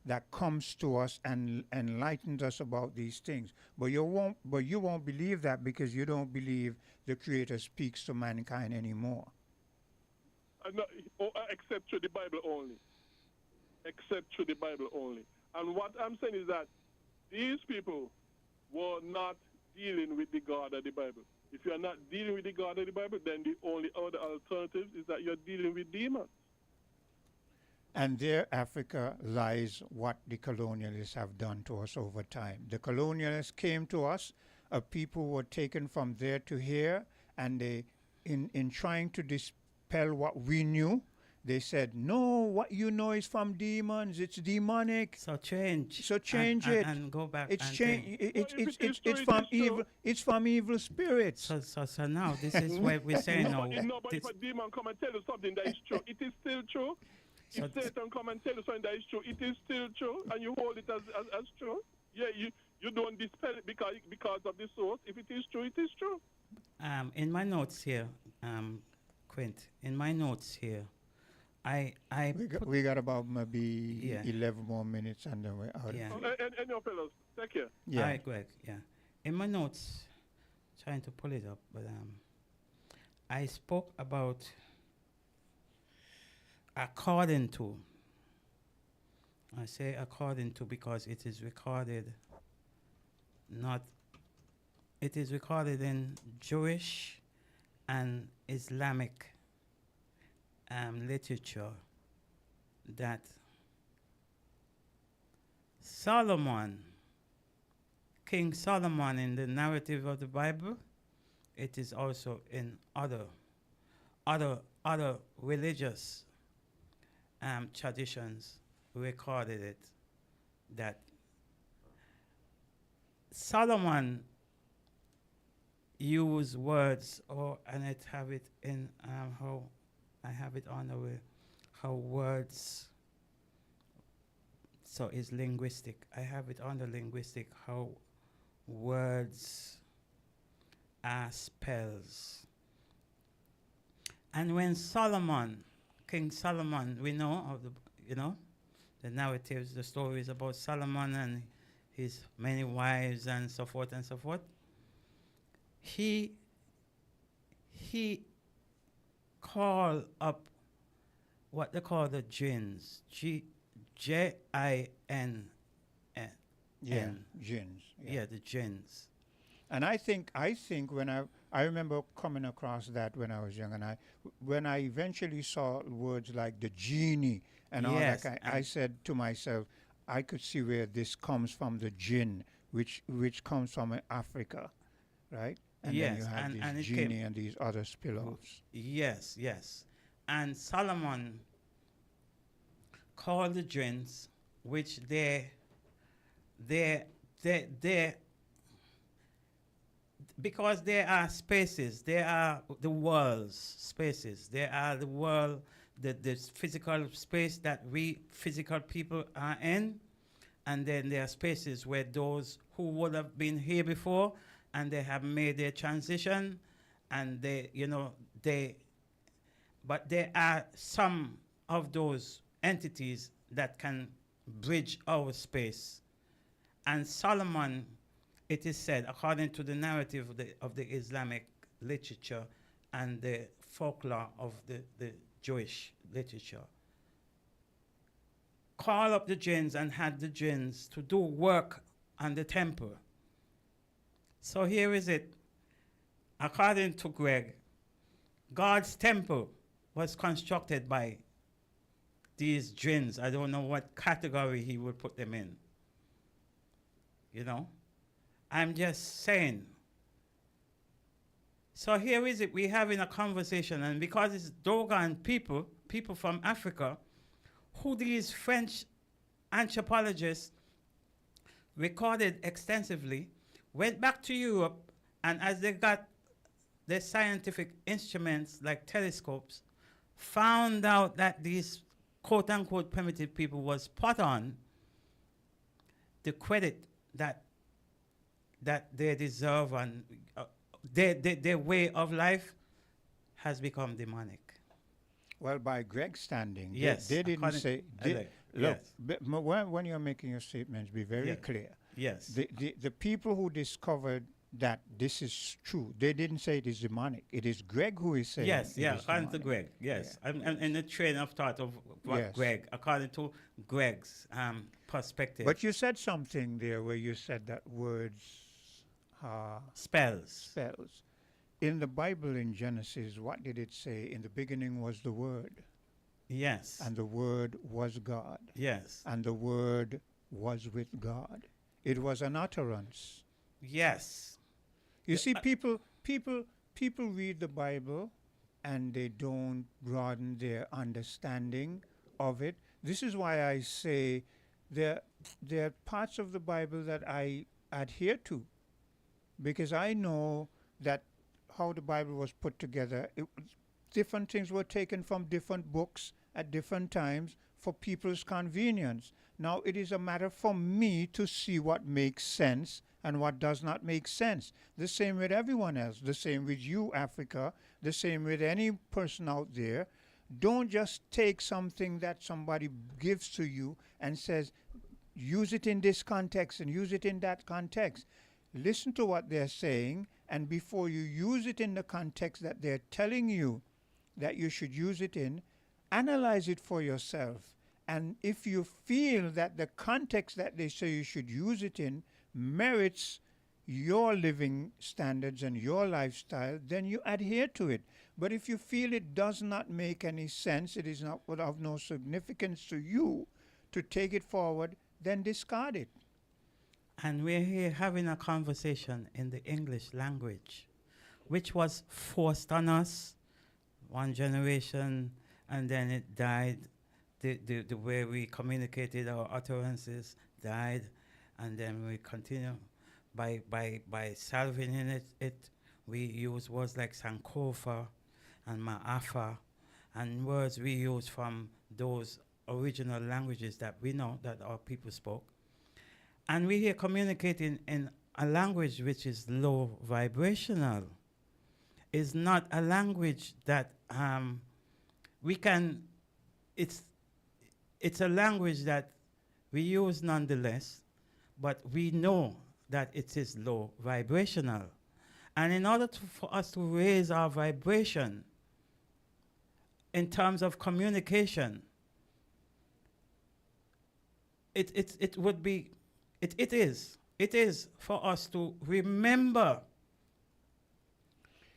that comes to us and enlightens us about these things? But you won't believe that because you don't believe the Creator speaks to mankind anymore. No, except through the Bible only. Except through the Bible only. And what I'm saying is that these people were not dealing with the God of the Bible. If you're not dealing with the God of the Bible, then the only other alternative is that you're dealing with demons. And there, Africa, lies what the colonialists have done to us over time. The colonialists came to us, a people were taken from there to here, and they, in trying to dispel what we knew, they said, no, what you know is from demons, it's demonic. So change. So change it. And go back. It's and change. It's true, from it is evil. true. It's from evil spirits. So now this is what we're saying now. But if a demon come and tell you something that is true, it is still true. So if Satan come and tell you something that is true, it is still true, and you hold it as true. Yeah, you don't dispel it because of the source. If it is true, it is true. In my notes here, Quint, in my notes here, we got about maybe 11 more minutes and then we're out. Yeah. And your fellows, take care. Yeah. All right, Greg. Yeah. In my notes, trying to pull it up, but I spoke about according to. I say according to because it is recorded. It is recorded in Jewish and Islamic literature that King Solomon in the narrative of the Bible, it is also in other religious traditions recorded it, that Solomon used words, and it have it in how I have it on the way, how words. So it's linguistic. I have it on the linguistic, how words are spells. And when King Solomon, we know of the narratives, the stories about Solomon and his many wives and so forth and so forth. He called up what they call the jinns, J-I-N-N. Yeah, jinns. Yeah, the jinns. And I think when I remember coming across that when I was young, and when I eventually saw words like the genie and all that kind, I said to myself, I could see where this comes from, the jinn, which comes from Africa, right? And then you have these genie and these other spill-offs. Yes. And Solomon called the jinns, which they because there are spaces, there are the world's spaces, there are the world, the physical space that we physical people are in, and then there are spaces where those who would have been here before and they have made their transition, and but there are some of those entities that can bridge our space. And Solomon, it is said, according to the narrative of the Islamic literature and the folklore of the Jewish literature, called up the jinns and had the jinns to do work on the temple. So here is it. According to Greg, God's temple was constructed by these jinns. I don't know what category he would put them in. I'm just saying. So here is it. We're having a conversation, and because it's Dogon people from Africa, who these French anthropologists recorded extensively, went back to Europe And as they got the scientific instruments like telescopes, found out that these quote unquote primitive people was spot on, the credit that they deserve and their way of life has become demonic. Well, by Greg's standing, Yes, they didn't according- say. Look, Look, yes. when you're making your statements, be very Yeah. clear. Yes. The people who discovered that this is true, they didn't say it is demonic. It is Greg who is saying Yes, it yeah, is according to demonic. Greg, yes. I'm in the train of thought of what Yes. Greg, according to Greg's perspective. But you said something there where you said that words spells. Spells. In the Bible in Genesis, what did it say? In the beginning was the Word. Yes. And the Word was God. Yes. And the Word was with God. It was an utterance. Yes. You see, people read the Bible and they don't broaden their understanding of it. This is why I say there are parts of the Bible that I adhere to, because I know that how the Bible was put together, different things were taken from different books at different times for people's convenience. Now it is a matter for me to see what makes sense and what does not make sense. The same with everyone else, the same with you, Africa, the same with any person out there. Don't just take something that somebody gives to you and says, use it in this context and use it in that context. Listen to what they're saying, and before you use it in the context that they're telling you that you should use it in, analyze it for yourself. And if you feel that the context that they say you should use it in merits your living standards and your lifestyle, then you adhere to it. But if you feel it does not make any sense, it is not of no significance to you to take it forward, then discard it. And we're here having a conversation in the English language, which was forced on us one generation, and then it died. The way we communicated our utterances died, and then we continue by salving in it. We use words like Sankofa and Ma'afa, and words we use from those original languages that we know that our people spoke. And we here communicating in a language which is low vibrational. Is not a language that we can, it's a language that we use nonetheless, but we know that it is low vibrational. And in order for us to raise our vibration in terms of communication, it would be, it is for us to remember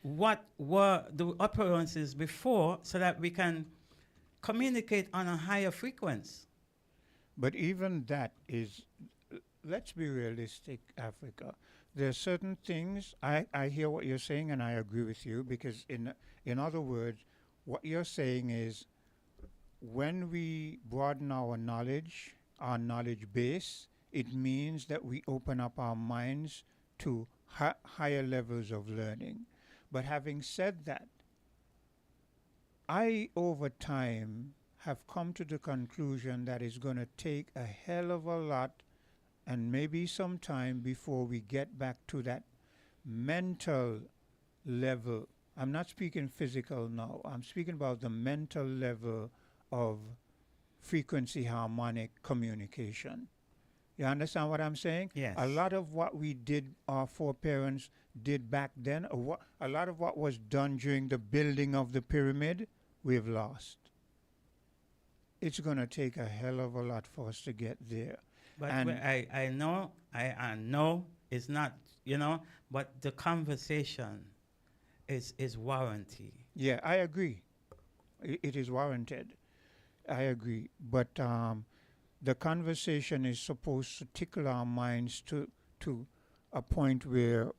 what were the occurrences before so that we can communicate on a higher frequency. But even that is, let's be realistic, Africa. There are certain things, I hear what you're saying and I agree with you, because in other words, what you're saying is when we broaden our knowledge base, it means that we open up our minds to higher levels of learning. But having said that, I, over time, have come to the conclusion that it's going to take a hell of a lot and maybe some time before we get back to that mental level. I'm not speaking physical now. I'm speaking about the mental level of frequency harmonic communication. You understand what I'm saying? Yes. A lot of what we did, our foreparents did back then, a lot of what was done during the building of the pyramid, we've lost. It's going to take a hell of a lot for us to get there. But and I know it's not, but the conversation is warranty. Yeah, I agree. It is warranted. I agree. But the conversation is supposed to tickle our minds to a point where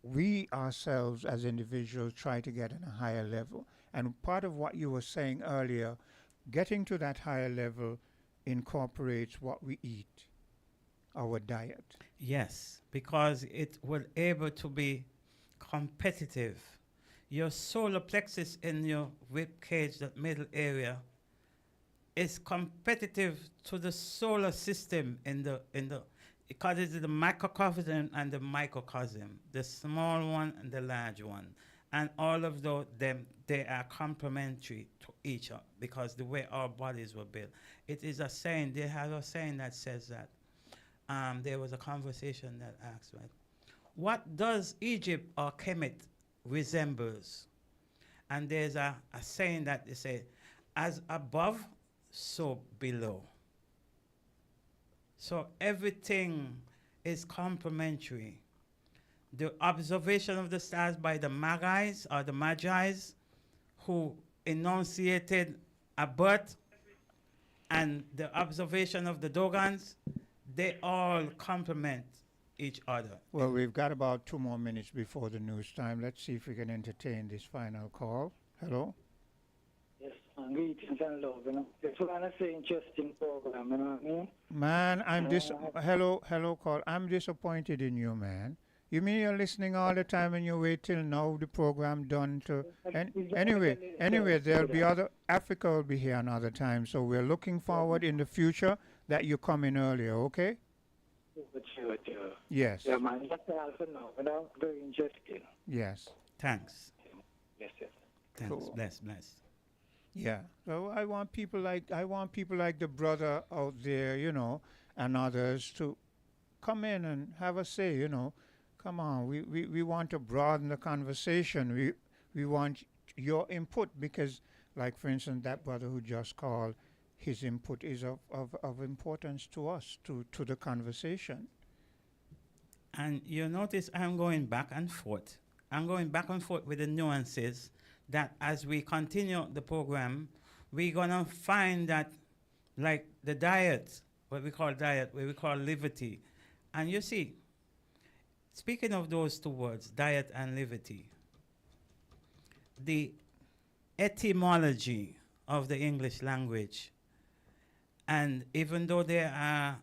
we ourselves as individuals try to get on a higher level. And part of what you were saying earlier, getting to that higher level incorporates what we eat, our diet. Yes, because it will able to be, competitive. Your solar plexus in your rib cage, that middle area, is competitive to the solar system in the because it's the macrocosm and the microcosm, the small one and the large one, and all of them they are complementary to each other because the way our bodies were built. It is a saying. They have a saying that says that. There was a conversation that asked, right, what does Egypt or Kemet resembles? And there's a saying that they say, as above, so below. So everything is complementary. The observation of the stars by the Magi's or the Magi's who enunciated a birth, and the observation of the Dogons, they all complement each other. Well, we've got about 2 more minutes before the news time. Let's see if we can entertain this final call. Hello? Yes, greetings and love, you know. It's one of the interesting program, you know what I mean? Man, hello, call. I'm disappointed in you, man. You mean you're listening all the time and you wait till now the program done to... anyway, there'll be other... Africa will be here another time, so we're looking forward in the future that you come in earlier, okay? Sure. Yes. Yeah, man, that's all for now, you know, very interesting. Yes. Thanks. Yes. Thanks. Cool. Bless. Yeah. So I want people like the brother out there, you know, and others to come in and have a say, you know. Come on, we want to broaden the conversation. We want your input because, like, for instance, that brother who just called, his input is of importance to us, to the conversation. And you notice I'm going back and forth. I'm going back and forth with the nuances that as we continue the program, we're going to find that, like the diet, what we call liberty. And you see, speaking of those two words, diet and liberty, the etymology of the English language, and even though there are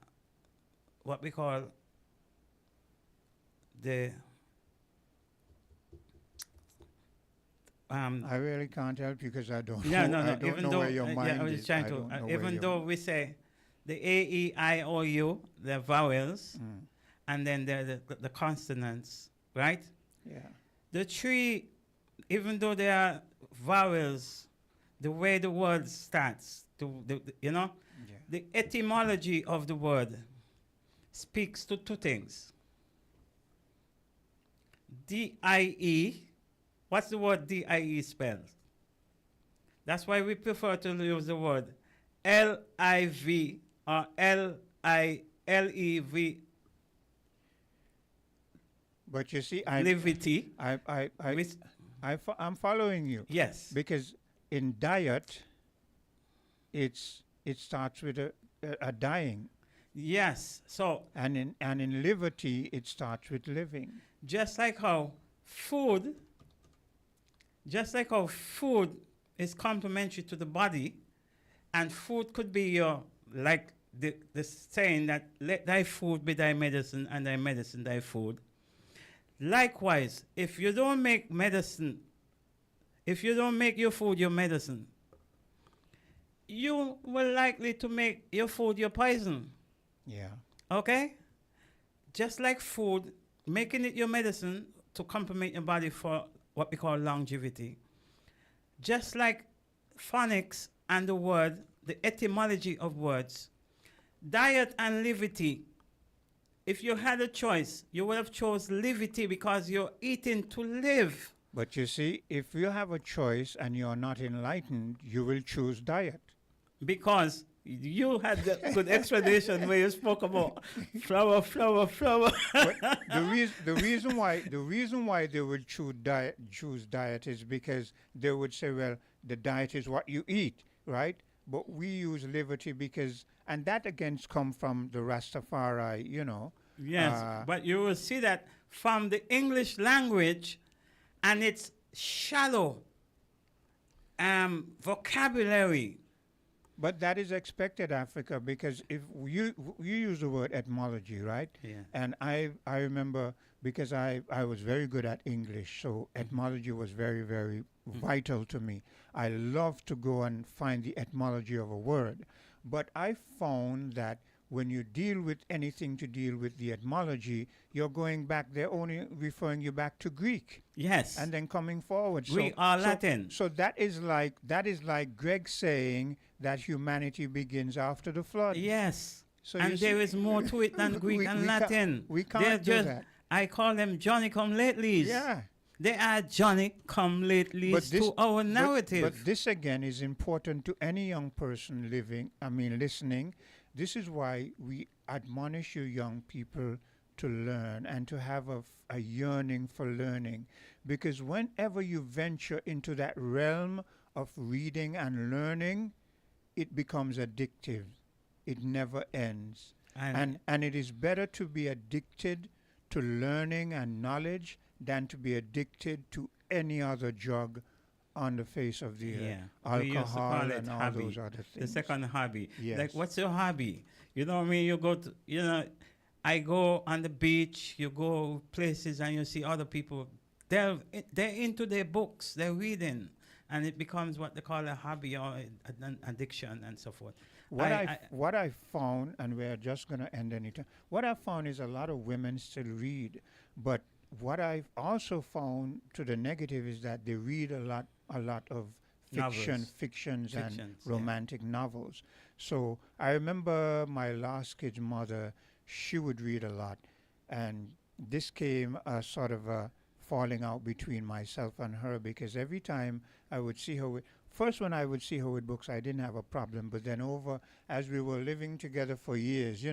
what we call the I really can't help you because I don't no, I don't even know though, where your mind I was is. trying I to, don't know even where though we say the A, E, I, O, U, the vowels, and then the consonants, right? Yeah. The three, even though they are vowels, the way the word starts, you know, the etymology of the word speaks to two things. D-I-E, what's the word D-I-E spells? That's why we prefer to use the word L-I-V or L-I-L-E-V. But you see, Liberty. I'm following you. Yes. Because in diet, it starts with a dying. Yes. So. And in liberty, it starts with living. Just like how food is complementary to the body, and food could be your, like the saying that let thy food be thy medicine and thy medicine thy food. Likewise, if you don't make your food your medicine, you will likely to make your food your poison. Yeah. Okay? Just like food, making it your medicine to complement your body for what we call longevity. Just like phonics and the word, the etymology of words, diet and liberty. If you had a choice, you would have chose liberty because you're eating to live. But you see, if you have a choice and you're not enlightened, you will choose diet. Because you had the good explanation where you spoke about flour. But the reason why they would choose diet is because they would say, well, the diet is what you eat, right? But we use liberty because, and that again come from the Rastafari, you know. Yes, but you will see that from the English language and its shallow vocabulary. But that is expected, Africa, because if you use the word etymology, right? Yeah. And I remember because I was very good at English, so etymology was very, very vital to me. I love to go and find the etymology of a word. But I found that when you deal with anything to deal with the etymology, you're going back, they're only referring you back to Greek. Yes. And then coming forward. Greek or Latin. So that is like Greg saying that humanity begins after the flood. Yes. So and there is more to it than Greek and Latin. We can't do that. I call them Johnny come latelys. Yeah. They are Johnny come latelys to our narrative. But this again is important to any young person listening. This is why we admonish you young people to learn and to have a yearning for learning. Because whenever you venture into that realm of reading and learning, it becomes addictive. It never ends. And it is better to be addicted to learning and knowledge than to be addicted to any other drug on the face of the earth. Alcohol and all those other things. The second hobby. Yes. Like, what's your hobby? You know what I mean? You go to, I go on the beach, you go places and you see other people. They're into their books, they're reading. And it becomes what they call a hobby or an addiction and so forth. What I found, and we're just going to end anytime, what I found is a lot of women still read. But what I've also found to the negative is that they read a lot of fictions and romantic novels. So I remember my last kid's mother, she would read a lot. And this came a sort of a falling out between myself and her, because every time I would see her when I would see her with books, I didn't have a problem. But then as we were living together for years,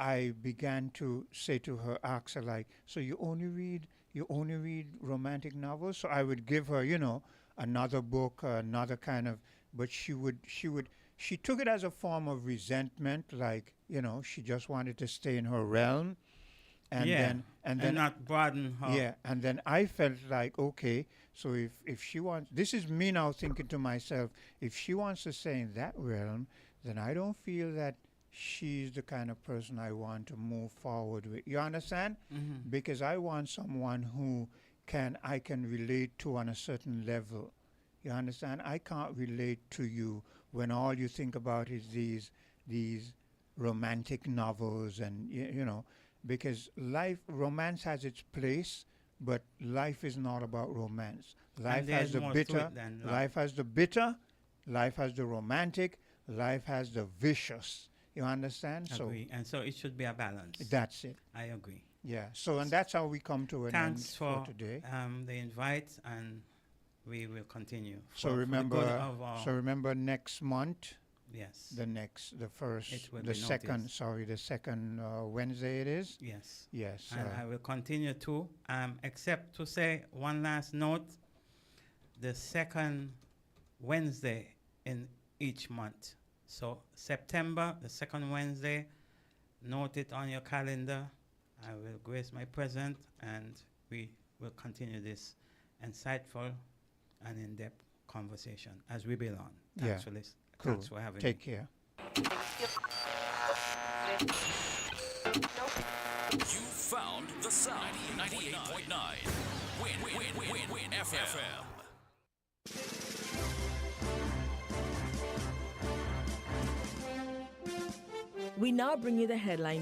I began to say to her, ask her like, so you only read romantic novels? So I would give her, another book, another kind of, but she took it as a form of resentment, like, she just wanted to stay in her realm. And then not broaden her. Yeah, and then I felt like, okay, so if she wants, this is me now thinking to myself, if she wants to stay in that realm, then I don't feel that she's the kind of person I want to move forward with. You understand? Mm-hmm. Because I want someone who I can relate to on a certain level. You understand? I can't relate to you when all you think about is these romantic novels and because romance has its place, but life is not about romance. Life has the bitter, life has the bitter, life has the romantic, life has the vicious. You understand? Agree. And so it should be a balance. That's it. I agree. Yeah. So, and that's how we come to an end for today. The invite, and we will continue. So remember next month. Yes. The second Wednesday it is. Yes. Yes. And I will continue to, except to say one last note, the second Wednesday in each month. So September, the second Wednesday, note it on your calendar. I will grace my presence, and we will continue this insightful and in-depth conversation as we belong. Thanks for listening. Cool. Thanks for having Take me. care. You found the sound. 98.9. Win FM. We now bring you the headline